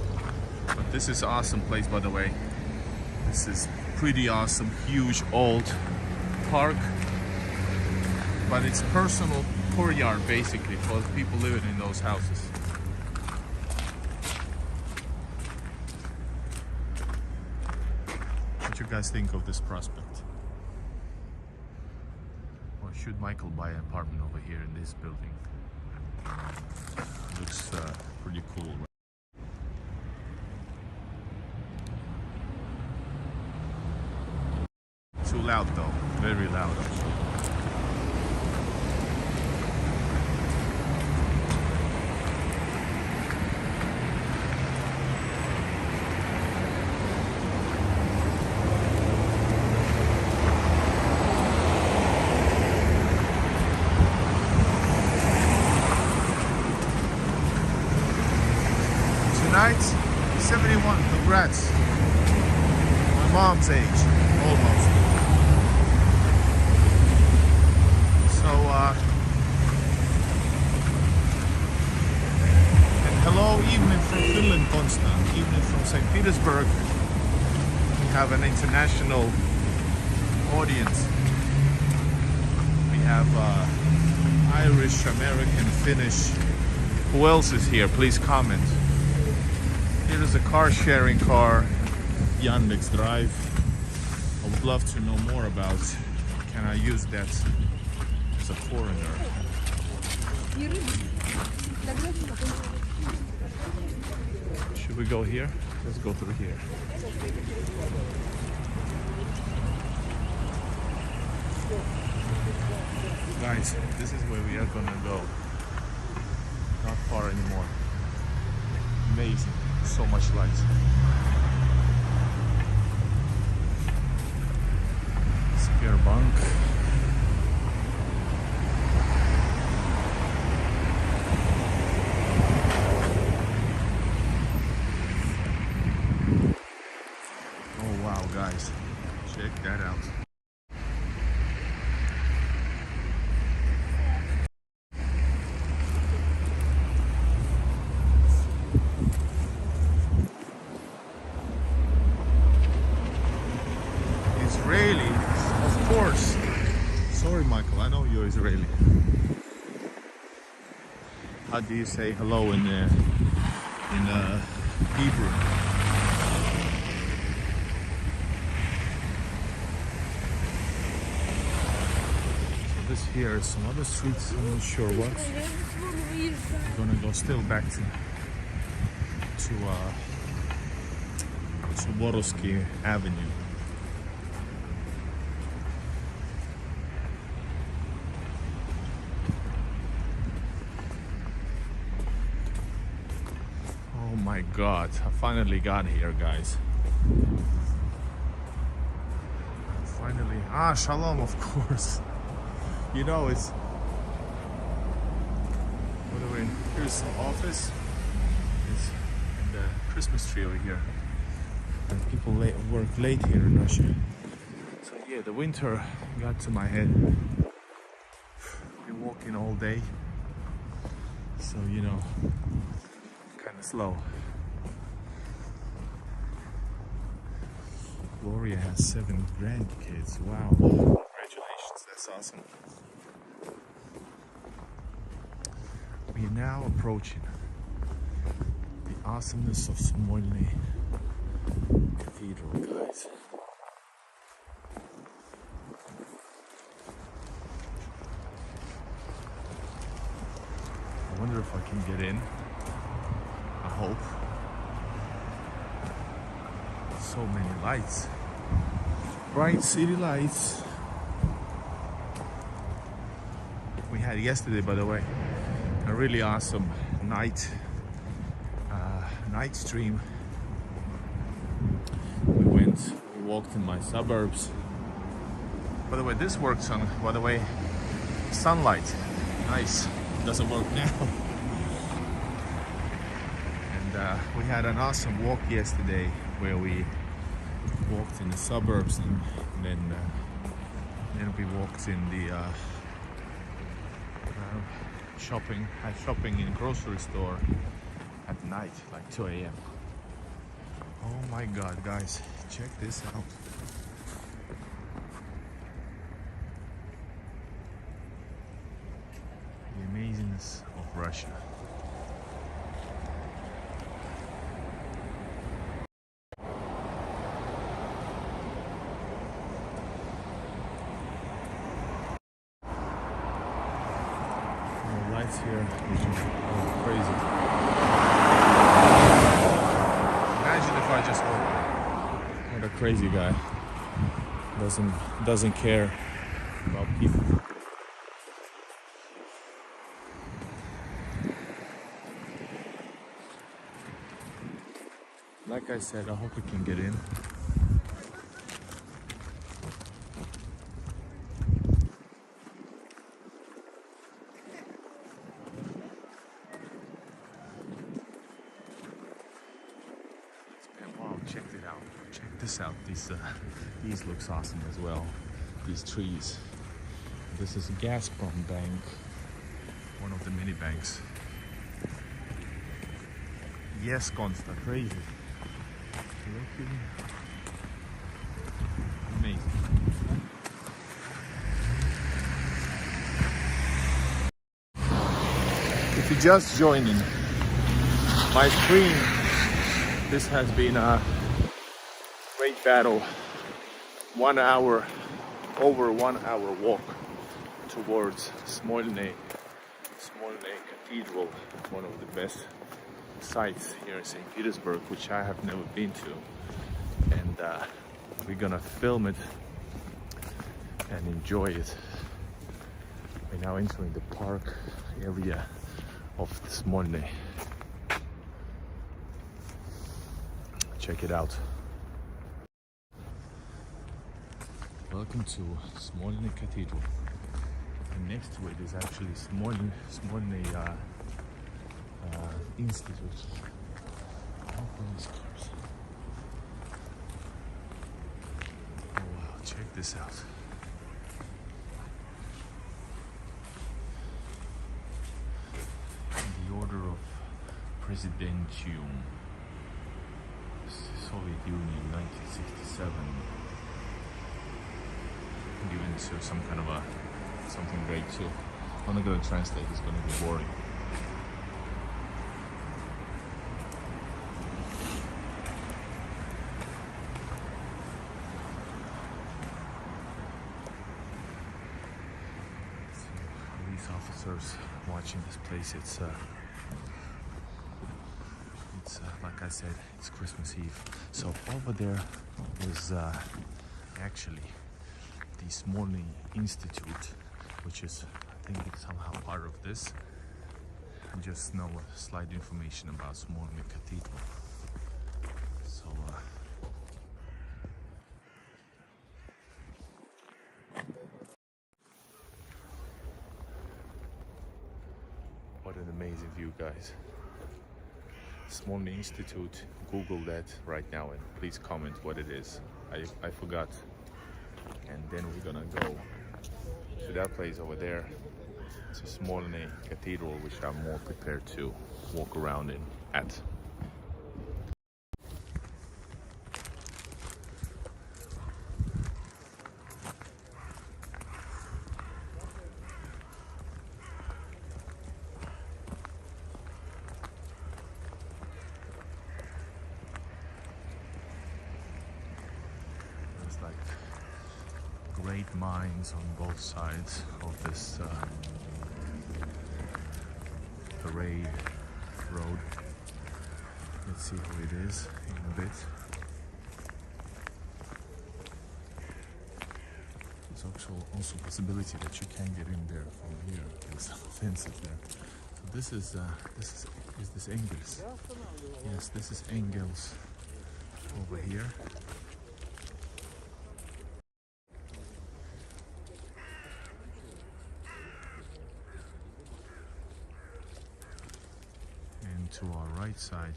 S1: But this is an awesome place, by the way. This is pretty awesome, huge old park, but it's personal courtyard basically for the people living in those houses. What you guys think of this prospect? Or should Michael buy an apartment over here in this building? Looks pretty cool. Too loud though, very loud actually. Tonight, 71, congrats. My mom's age, almost. And hello, evening from Finland, Constant, evening from St. Petersburg. We have an international audience. We have Irish, American, Finnish. Who else is here? Please comment. Here is a car sharing car, Yandex Drive. I would love to know more about. Can I use that as a foreigner? Should we go here? Let's go through here. Guys, this is where we are gonna go. Not far anymore. Amazing. So much light. Spare bunk. Oh wow, guys. Check that out. really. How do you say hello in Hebrew? So this here is some other streets. I'm not sure what. We're gonna go still back to Suворовsky Avenue. Oh my God, I finally got here, guys. Finally. Shalom, of course. You know, it's... By the way, here's the office. It's and the Christmas tree over here. And people work late here in Russia. So yeah, the winter got to my head. Been walking all day. So, you know, kind of slow. Gloria has 7 grandkids. Wow. Congratulations, that's awesome. We are now approaching the awesomeness of Smolnyi Cathedral, guys. I wonder if I can get in. I hope. So many lights. Bright city lights. We had yesterday, by the way, a really awesome night stream. We walked in my suburbs. By the way, this works on, by the way, sunlight. Nice. Doesn't work now. And we had an awesome walk yesterday where we walked in the suburbs and then we walked in the shopping in a grocery store at night, like 2 a.m. Oh my God, guys, check this out. The amazingness of Russia. Lights here, which is crazy. Imagine if I just walk. What a crazy guy. Doesn't care about people. Like I said, I hope we can get in. Check it out. Check this out. These looks awesome as well. These trees. This is Gazprom Bank, one of the mini banks. Yes, Consta, crazy. Looking amazing. If you're just joining my stream, this has been a great battle. 1 hour, over 1 hour walk towards Smolnyi Cathedral, one of the best sites here in St. Petersburg, which I have never been to. And we're gonna film it and enjoy it. We're now entering the park area of Smolnyi. Check it out. Welcome to Smolnyi Cathedral. And next to it is actually Smolnyi Institute. Oh, police cars. Oh wow, check this out. The Order of Presidentium. Soviet Union, 1967. Given to some kind of a something great too. I'm not gonna translate, it's gonna be boring. Police officers watching this place. It's like I said, it's Christmas Eve. So over there is actually the Smolnyi Institute, which is, I think it's somehow part of this. I just know slight information about Smolnyi Cathedral. So what an amazing view, guys. Smolnyi Institute, Google that right now and please comment what it is. I forgot. And then we're gonna go to that place over there, to Smolnyi Cathedral, which I'm more prepared to walk around in at. Like great minds on both sides of this parade road. Let's see how it is in a bit. There's also possibility that you can get in there from here. There's some fences there. So this is this Engels? Yes, this is Engels over here. To our right side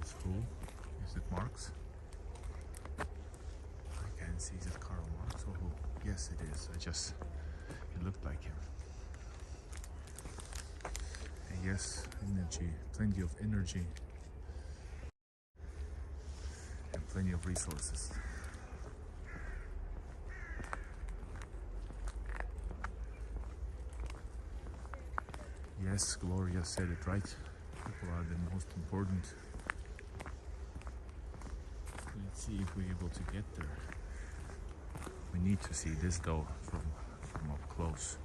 S1: is who? Is it Marx? I can't see, is it Karl Marx or who? Yes it is, it looked like him. And yes, energy, plenty of energy and plenty of resources. Yes, Gloria said it right. People are the most important. Let's see if we're able to get there. We need to see this though from up close.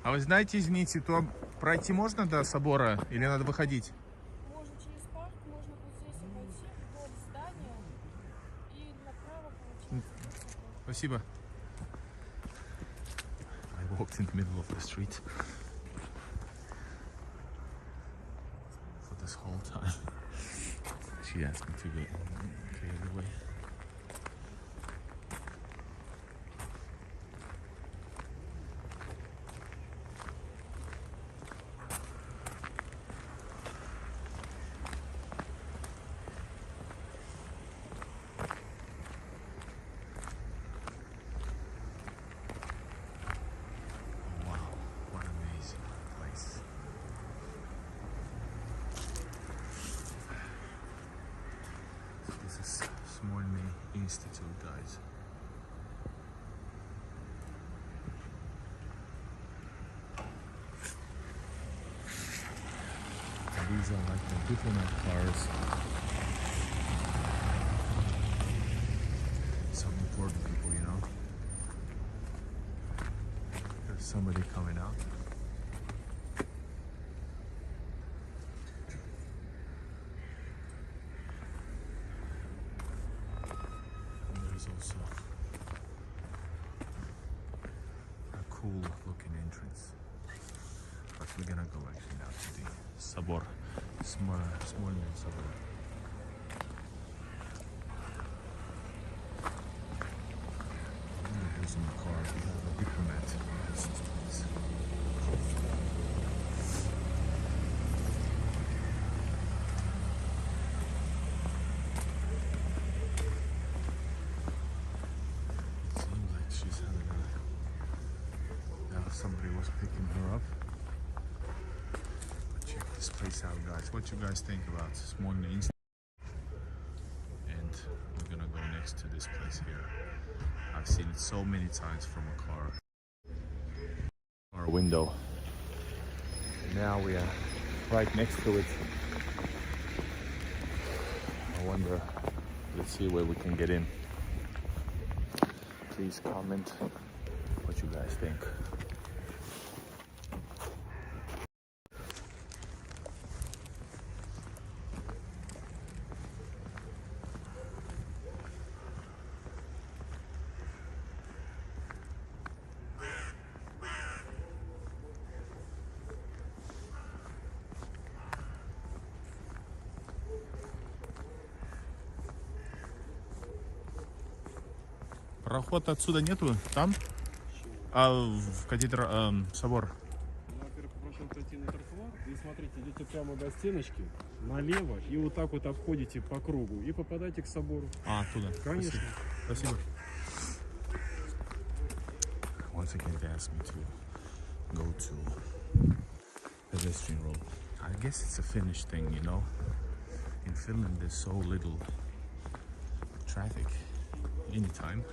S1: А вы знаете, извините, то пройти можно до собора или надо выходить?
S5: Можно через парк, можно вот здесь обойти вдоль здания и направо получается.
S1: Спасибо. I walked in the middle of the street for this whole time. She asked me to clear the way. Smolnyi Institute, guys. And these are like the diplomat cars. Some important people, you know. somebody coming out. And there's also a cool looking entrance. But we're gonna go actually now to the Sabor, Smolnyi Sabor. Who's in the car? We have a diplomat. Yes, please. Seems like she's having a... Now somebody was picking her up. But check this place out, guys. What you guys think about Smolnyi? And we're gonna go next to this place here. I've seen it so many times from a car window. Now we are right next to it. I wonder, let's see where we can get in. Please comment what you guys think. Проход отсюда нету? Там? А в Катедрал, собор?
S2: Во-первых, попрошу пройти на тротуар. И смотрите, идете прямо до стеночки, налево, и вот так вот обходите по кругу и попадаете к собору.
S1: А, оттуда.
S2: Конечно.
S1: Спасибо. Once again, they asked me to go to pedestrian road. I guess it's a Finnish thing, you know. In Finland, there's so little traffic anytime,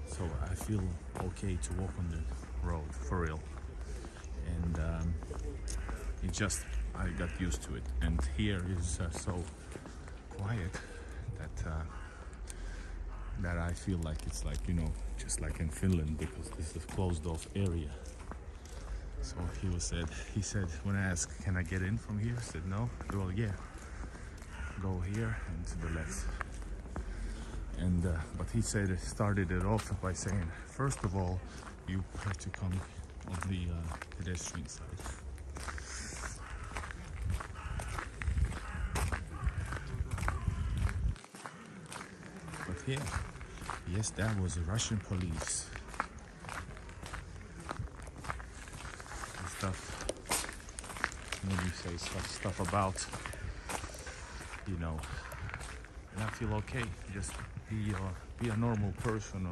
S1: so I feel okay to walk on the road for real. And it just, I got used to it. And here is so quiet that I feel like it's like, you know, just like in Finland, because this is a closed off area. So he said when I asked, can I get in from here? I said no. Well, yeah, go here and to the left. And but he started it off by saying, first of all, you have to come on the pedestrian side. But here, yes, that was the Russian police. And stuff. Maybe say stuff about, you know. And I feel okay. Just be a normal person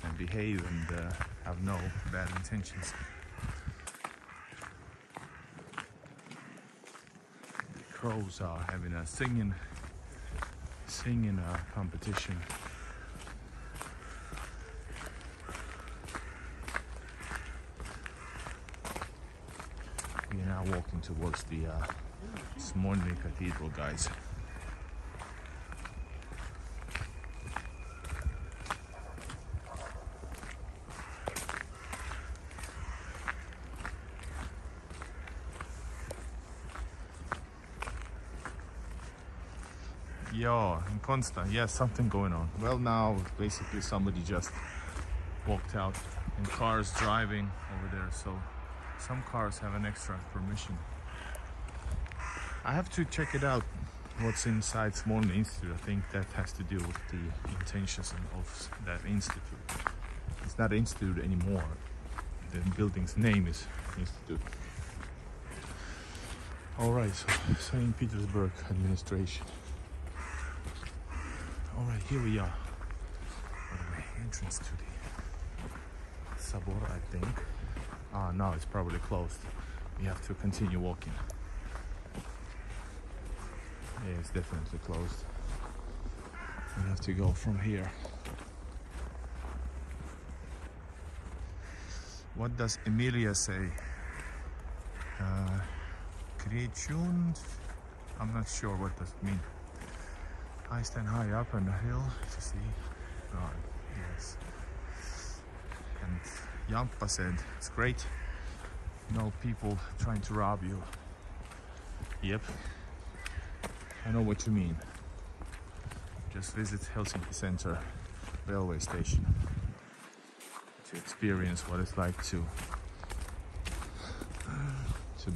S1: and behave and have no bad intentions. The crows are having a singing competition. We are now walking towards the Smolnyi Cathedral, guys. Yeah, in Constant, yeah, something going on. Well, now basically somebody just walked out and cars driving over there, so some cars have an extra permission. I have to check it out, what's inside Smolnyi Institute. I think that has to do with the intentions of that institute. It's not institute anymore. The building's name is institute. All right, so St. Petersburg administration. All right, here we are. By the way, entrance to the Sabor, I think. Ah, no, it's probably closed. We have to continue walking. Yeah, it's definitely closed. We have to go from here. What does Emilia say? Krechun? I'm not sure what does it mean. I stand high up on the hill to see God. Yes. And Yampa said it's great. No people trying to rob you. Yep, I know what you mean. Just visit Helsinki Center railway station to experience what it's like to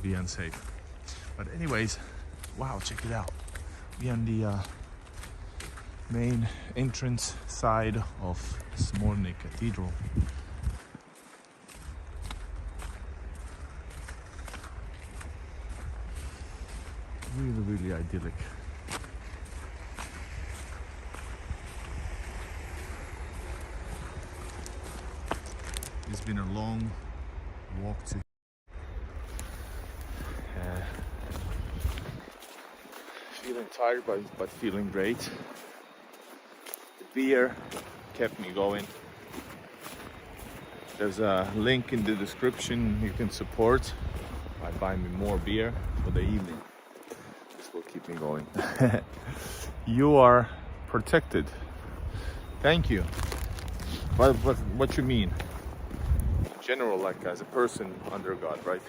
S1: be unsafe. But anyways, wow, check it out. We're on the main entrance side of Smolnyi Cathedral. Really idyllic. It's been a long walk to feeling tired but feeling great. The beer kept me going. There's a link in the description you can support by buying me more beer for the evening. This will keep me going. You are protected. Thank you. What you mean? In general, like as a person under God, right?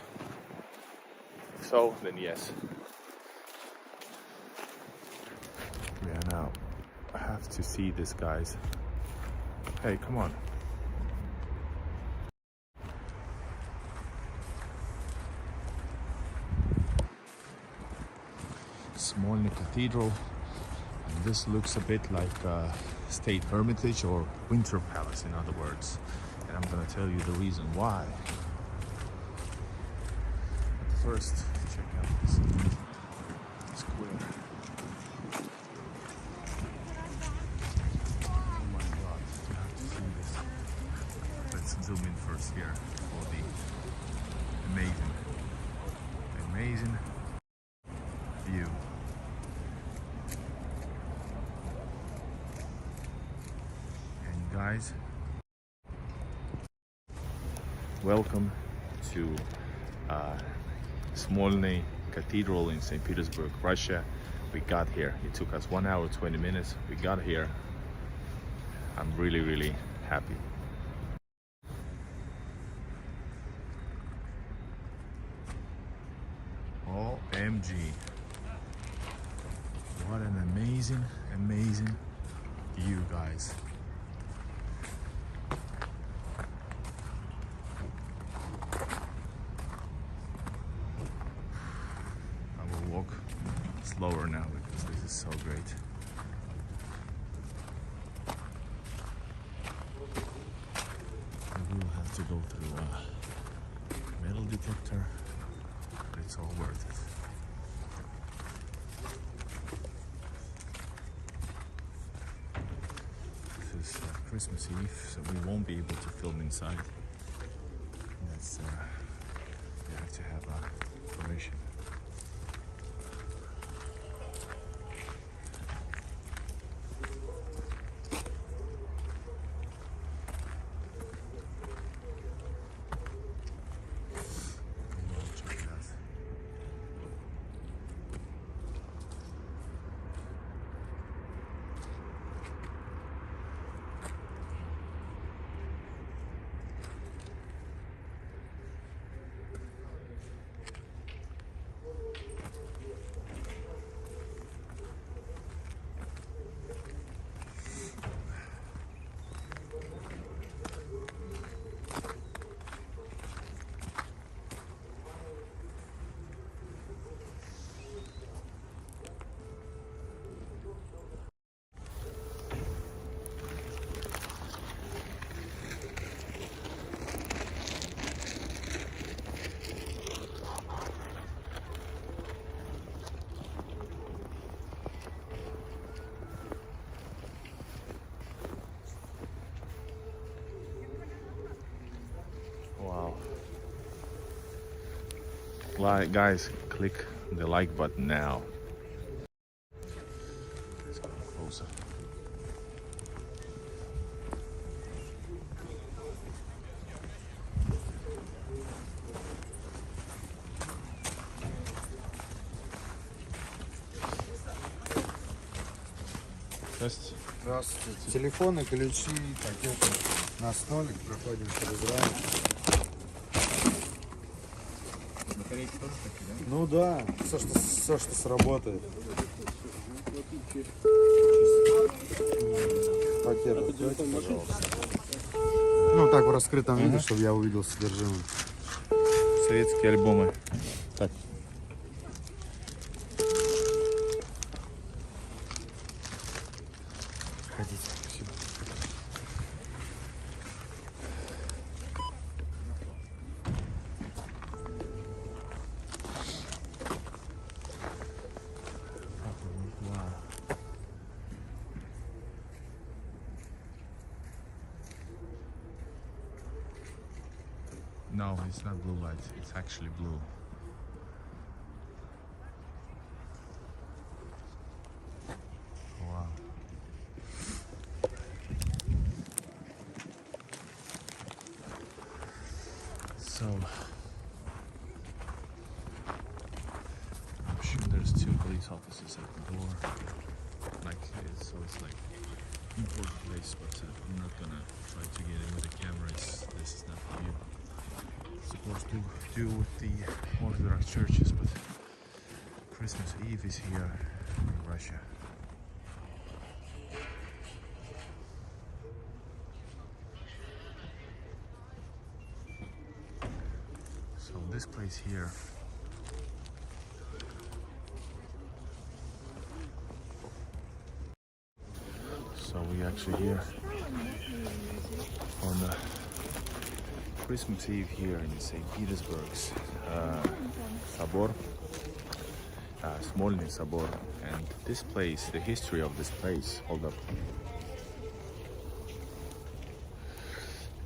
S1: If so, then yes. Yeah, now I have to see this, guys. Hey, come on. Smolnyi Cathedral. And this looks a bit like a state hermitage or winter palace, in other words. And I'm gonna tell you the reason why. But first, check out this square. Oh my God, you have to see this. Let's zoom in first here for the amazing view. And guys, welcome to Smolnyi Cathedral in St. Petersburg, Russia. We got here. It took us 1 hour 20 minutes. We got here. I'm really happy. OMG. What an amazing view, guys. Walk slower now because this is so great. We will have to go through a metal detector, but it's all worth it. This is Christmas Eve, so we won't be able to film inside. That's you have to have permission. Guys, click the like button now. Let's go closer. Здравствуйте.
S6: Здравствуйте. Телефоны, ключи, пакеты на столик. Проходим собираем.
S1: Батарейки тоже такие, да?
S6: Ну да, все, что сработает. Пакет откройте, пожалуйста. Ну так в раскрытом виде, чтобы я увидел содержимое.
S1: Советские альбомы. Так.
S6: Ходите. Спасибо.
S1: No, it's not blue light. It's actually blue. Wow. So, I'm sure there's 2 police officers at the door. Like, so it's like important place, but I'm not gonna try to get in with the cameras. This is not the view. Supposed to do with the Orthodox churches, but Christmas Eve is here in Russia. So this place here so we actually here on the Christmas Eve here in St. Petersburg's Sabor, Smolnyi Sabor, and this place, the history of this place, hold up.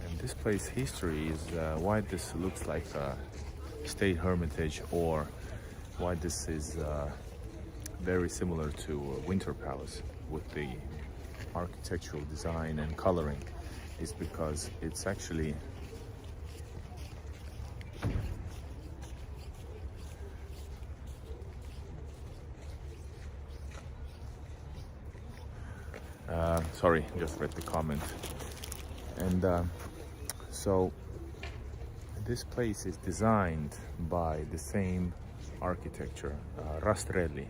S1: And this place history is why this looks like a state hermitage, or why this is very similar to a Winter Palace with the architectural design and coloring, is because it's actually sorry, just read the comment. And so this place is designed by the same architecture, Rastrelli,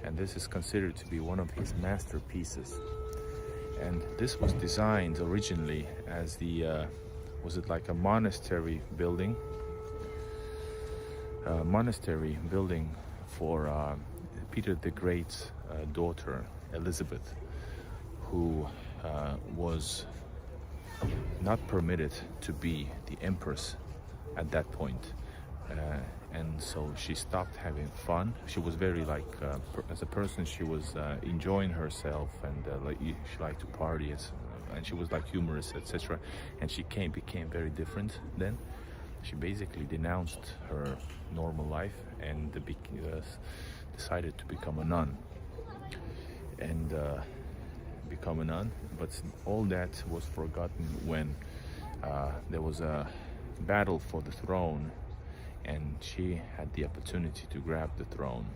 S1: and this is considered to be one of his masterpieces. And this was designed originally as the was it like a monastery building for Peter the Great's daughter Elizabeth, who was not permitted to be the empress at that point, and so she stopped having fun. She was very like as a person, she was enjoying herself, and like she liked to party, and she was like humorous, etc. And she became very different. Then she basically denounced her normal life and decided to become a nun. And but all that was forgotten when there was a battle for the throne, and she had the opportunity to grab the throne.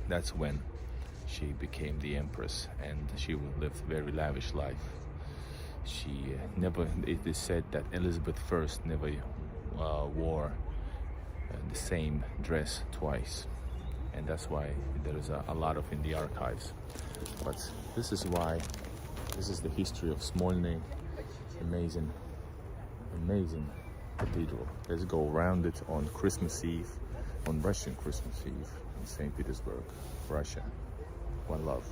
S1: That's when she became the empress, and she lived a very lavish life. She it is said that Elizabeth I never wore the same dress twice, and that's why there is a lot of in the archives. But this is why, this is the history of Smolnyi. Amazing cathedral. Let's go around it on Christmas Eve, on Russian Christmas Eve in St. Petersburg, Russia. One love.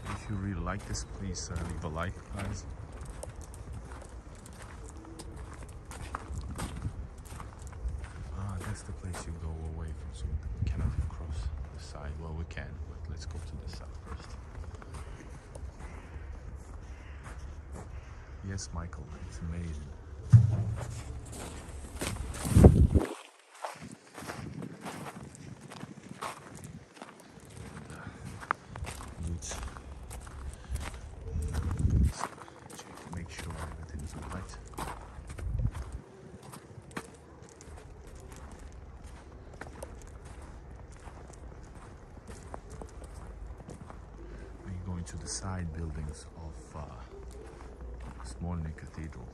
S1: If you really like this, please leave a like, guys. That's the place you go away from, so we cannot cross the side. Well, we can, but let's go to the side first. Yes, Michael, it's amazing. Check, make sure everything is alright. into the side buildings of Smolnyi Cathedral.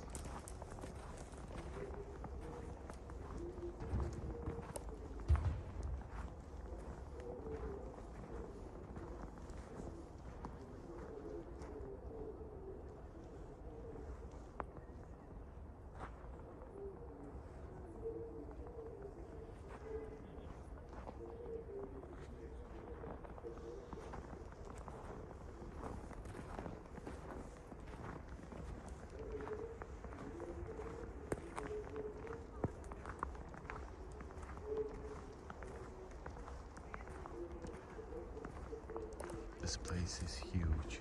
S1: This place is huge.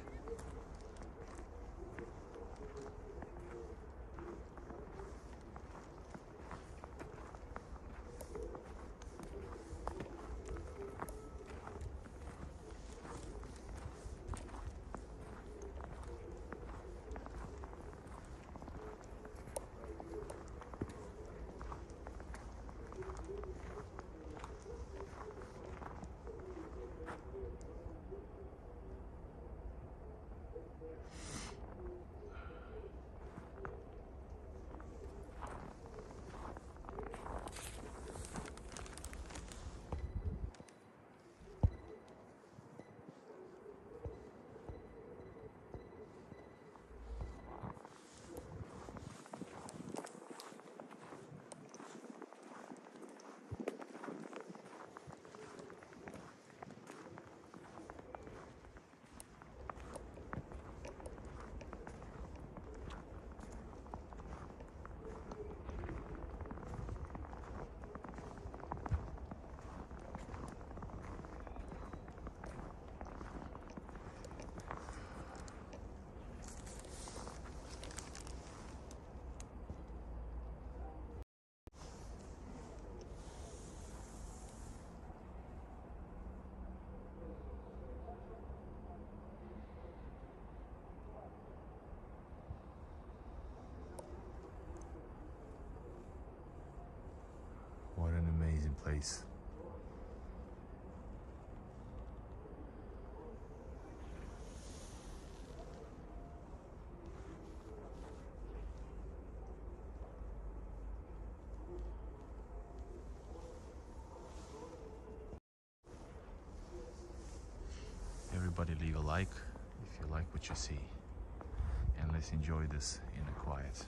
S1: What an amazing place. Everybody leave a like if you like what you see. And let's enjoy this in the quiet.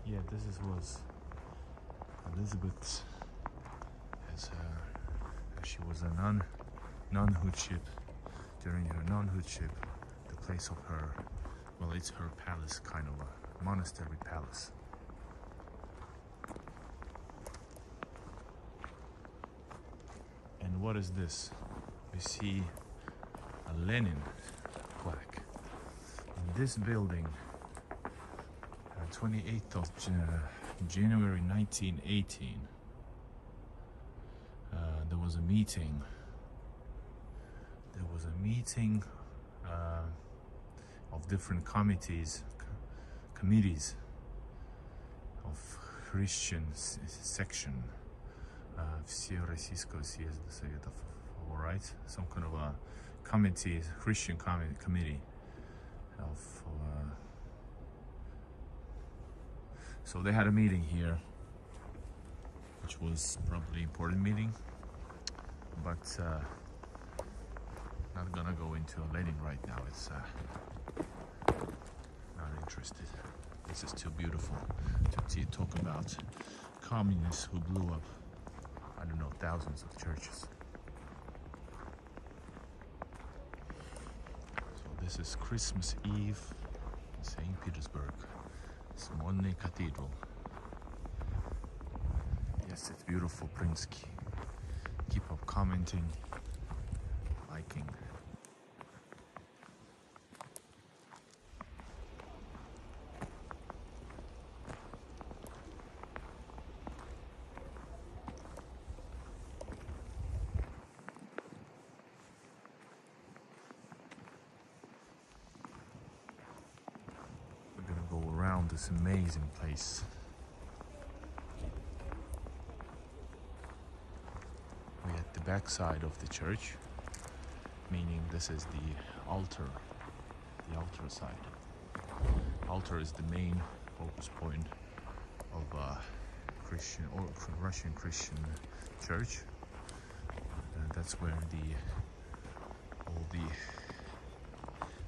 S1: Yeah, was Elizabeth as she was a nunhoodship. During her nunhoodship, the place of her, well, it's her palace, kind of a monastery palace. And what is this? We see a Lenin plaque in this building. 28th of January 1918, there was a meeting. Of different committees of Christian section Всероссийского съезда Советов, all right, some kind of a committee, Christian committee of. So they had a meeting here, which was probably an important meeting, but not gonna go into Lenin right now. It's not interested. This is too beautiful to talk about communists who blew up, I don't know, thousands of churches. So this is Christmas Eve, St. Petersburg, Smolnyi Cathedral. Yes, it's beautiful, Prinsky. Keep up commenting, liking. We're gonna go around this amazing place. We're at the back side of the church, meaning this is the altar side. Altar is the main focus point of Christian or Russian Christian church. That's where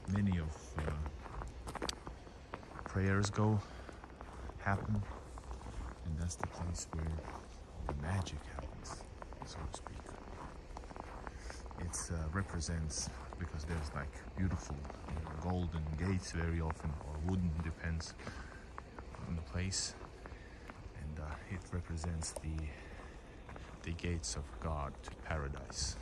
S1: many of prayers happen, and that's the place where all the magic happens, so to speak. It represents, because there's like beautiful golden gates very often, or wooden, depends on the place, and it represents the gates of God to paradise.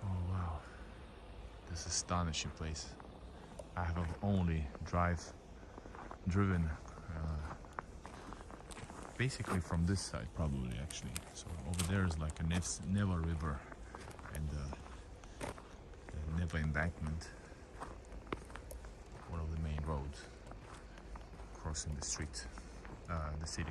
S1: Oh wow, this astonishing place. I have only driven basically from this side, probably, actually. So over there is like a Neva River and the Neva embankment, one of the main roads crossing the street, the city.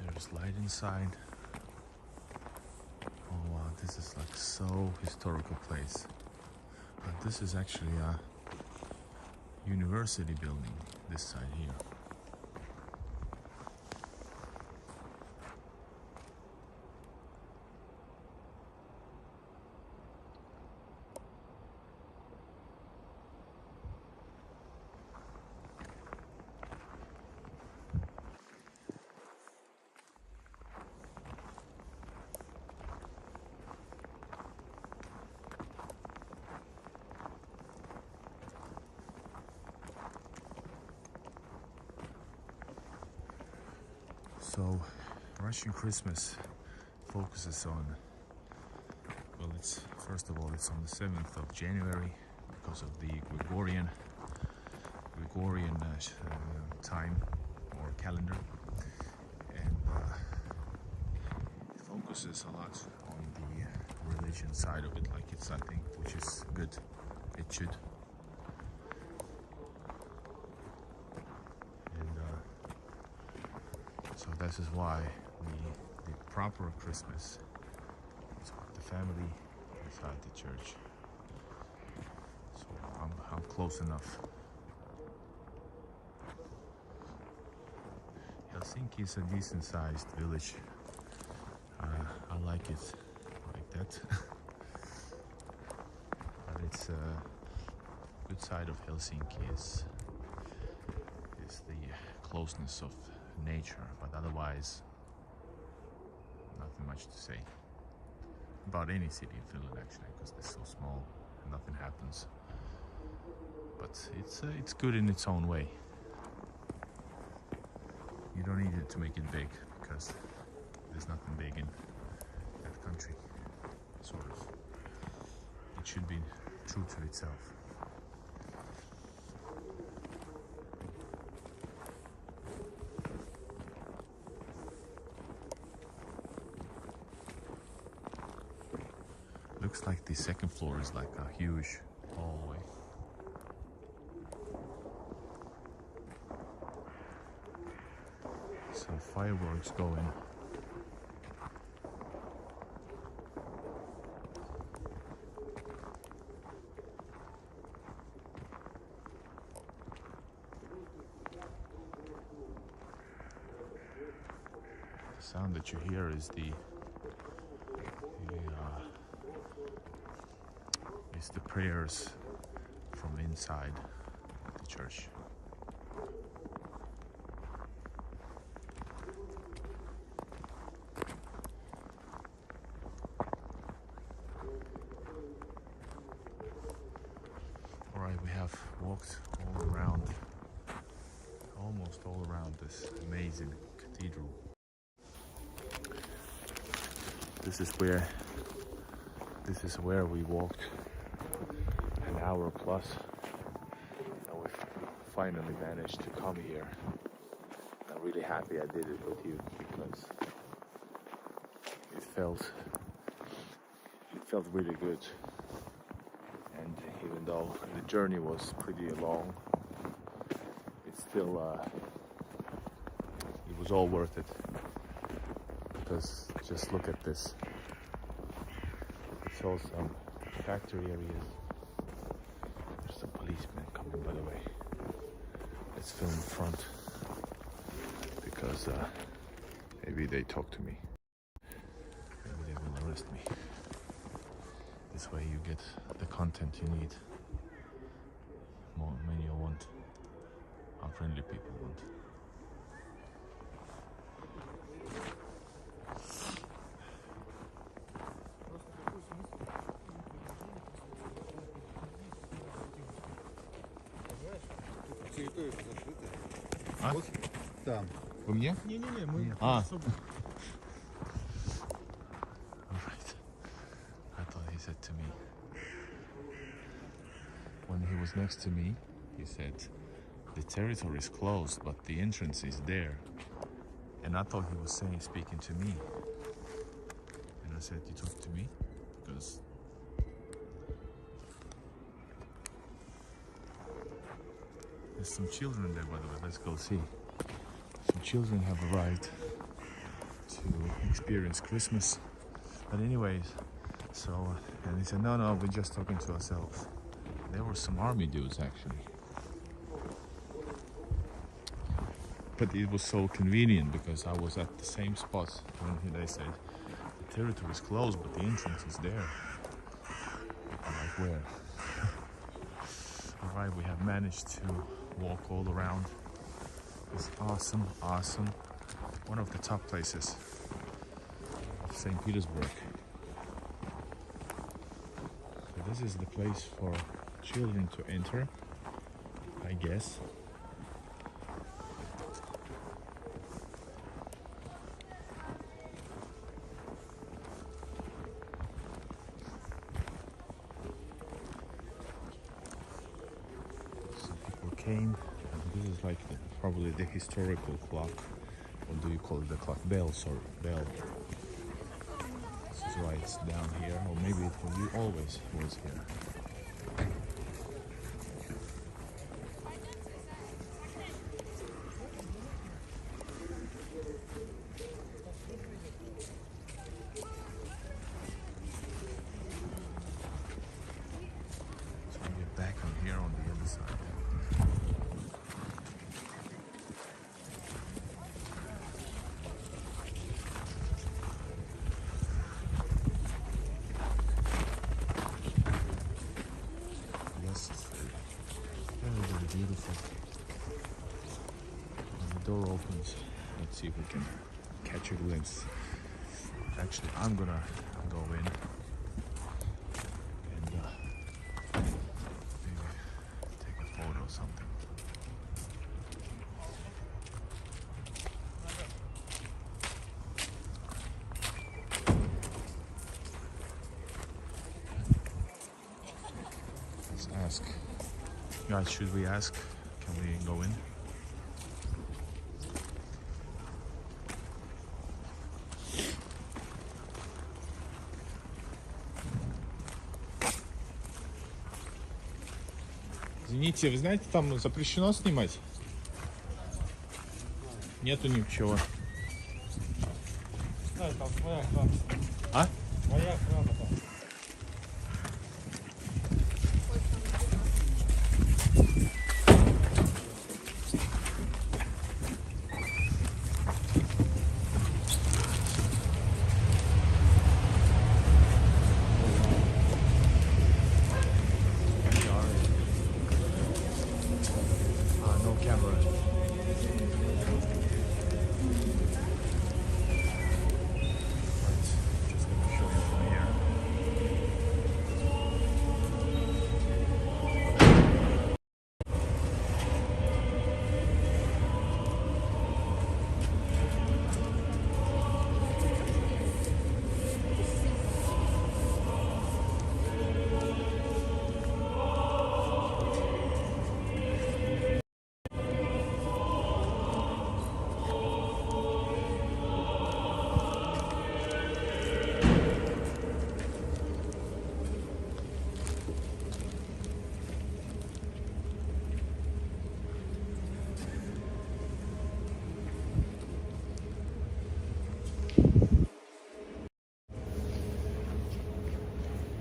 S1: There's light inside. Oh wow, this is like so historical place. This is actually a university building, this side here. So, Russian Christmas focuses on, well, it's first of all, it's on the 7th of January because of the Gregorian time or calendar, and it focuses a lot on the religion side of it, like it's, I think, which is good. It should. So this is why the proper Christmas is with the family inside the church. So I'm close enough. Helsinki is a decent sized village. I like it like that. But it's a good side of Helsinki is the closeness of nature, but otherwise nothing much to say about any city in Finland, actually, because they're so small and nothing happens. But it's good in its own way. You don't need it to make it big, because there's nothing big in that country, sort of. It should be true to itself. Looks like the second floor is like a huge hallway. Some fireworks going. The sound that you hear is the prayers from inside the church. Alright, we have walked all around, almost all around this amazing cathedral. This is where we walked an hour plus, and we finally managed to come here. I'm really happy I did it with you because it felt really good. And even though the journey was pretty long, it's still it was all worth it, because just look at this. It's all some factory areas. There's some policemen coming, by the way. Let's film in front, because maybe they talk to me. Maybe they will arrest me. This way you get the content you need. More many you want. Unfriendly people want.
S6: Территория закрытая.
S1: А?
S6: Вот там.
S1: Вы мне?
S2: Не-не-не, мы
S1: А.
S2: с собой.
S1: Alright. I thought he said to me. When he was next to me, he said, the territory is closed, but the entrance is there. And I thought he was speaking to me. And I said, you talk to me? Because there's some children there, by the way. Let's go see. Some children have arrived to experience Christmas. But anyways, so, and he said, no, we're just talking to ourselves. There were some army dudes, actually. But it was so convenient because I was at the same spot when they said, the territory is closed, but the entrance is there. I'm like, where? Alright, we have managed to walk all around this awesome, one of the top places of St. Petersburg. So this is the place for children to enter, I guess. Some people came, and this is like probably the historical clock. What do you call it? The clock? Bell, sorry, bell. This is why it's down here, or maybe it always was here. So we get back on here on the other side. Very beautiful. When the door opens, let's see if we can catch a glimpse. Actually, I'm gonna go in and maybe take a photo or something. Let's ask. Guys, should we ask? Can we go in? Извините, вы знаете, там запрещено снимать? Нету ничего.
S2: Да, там твоя охрана.
S1: А?
S2: Твоя охрана там.
S1: camera. Just gonna show you from here.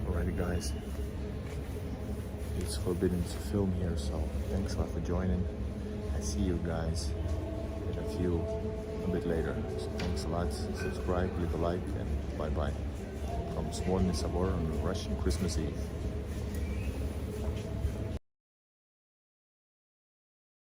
S1: Alrighty guys, it's forbidden to film here, so thanks a lot for joining. I see you guys in a bit later. So thanks a lot, subscribe, leave a like, and bye bye. From Smolnyi Sabor on Russian Christmas Eve.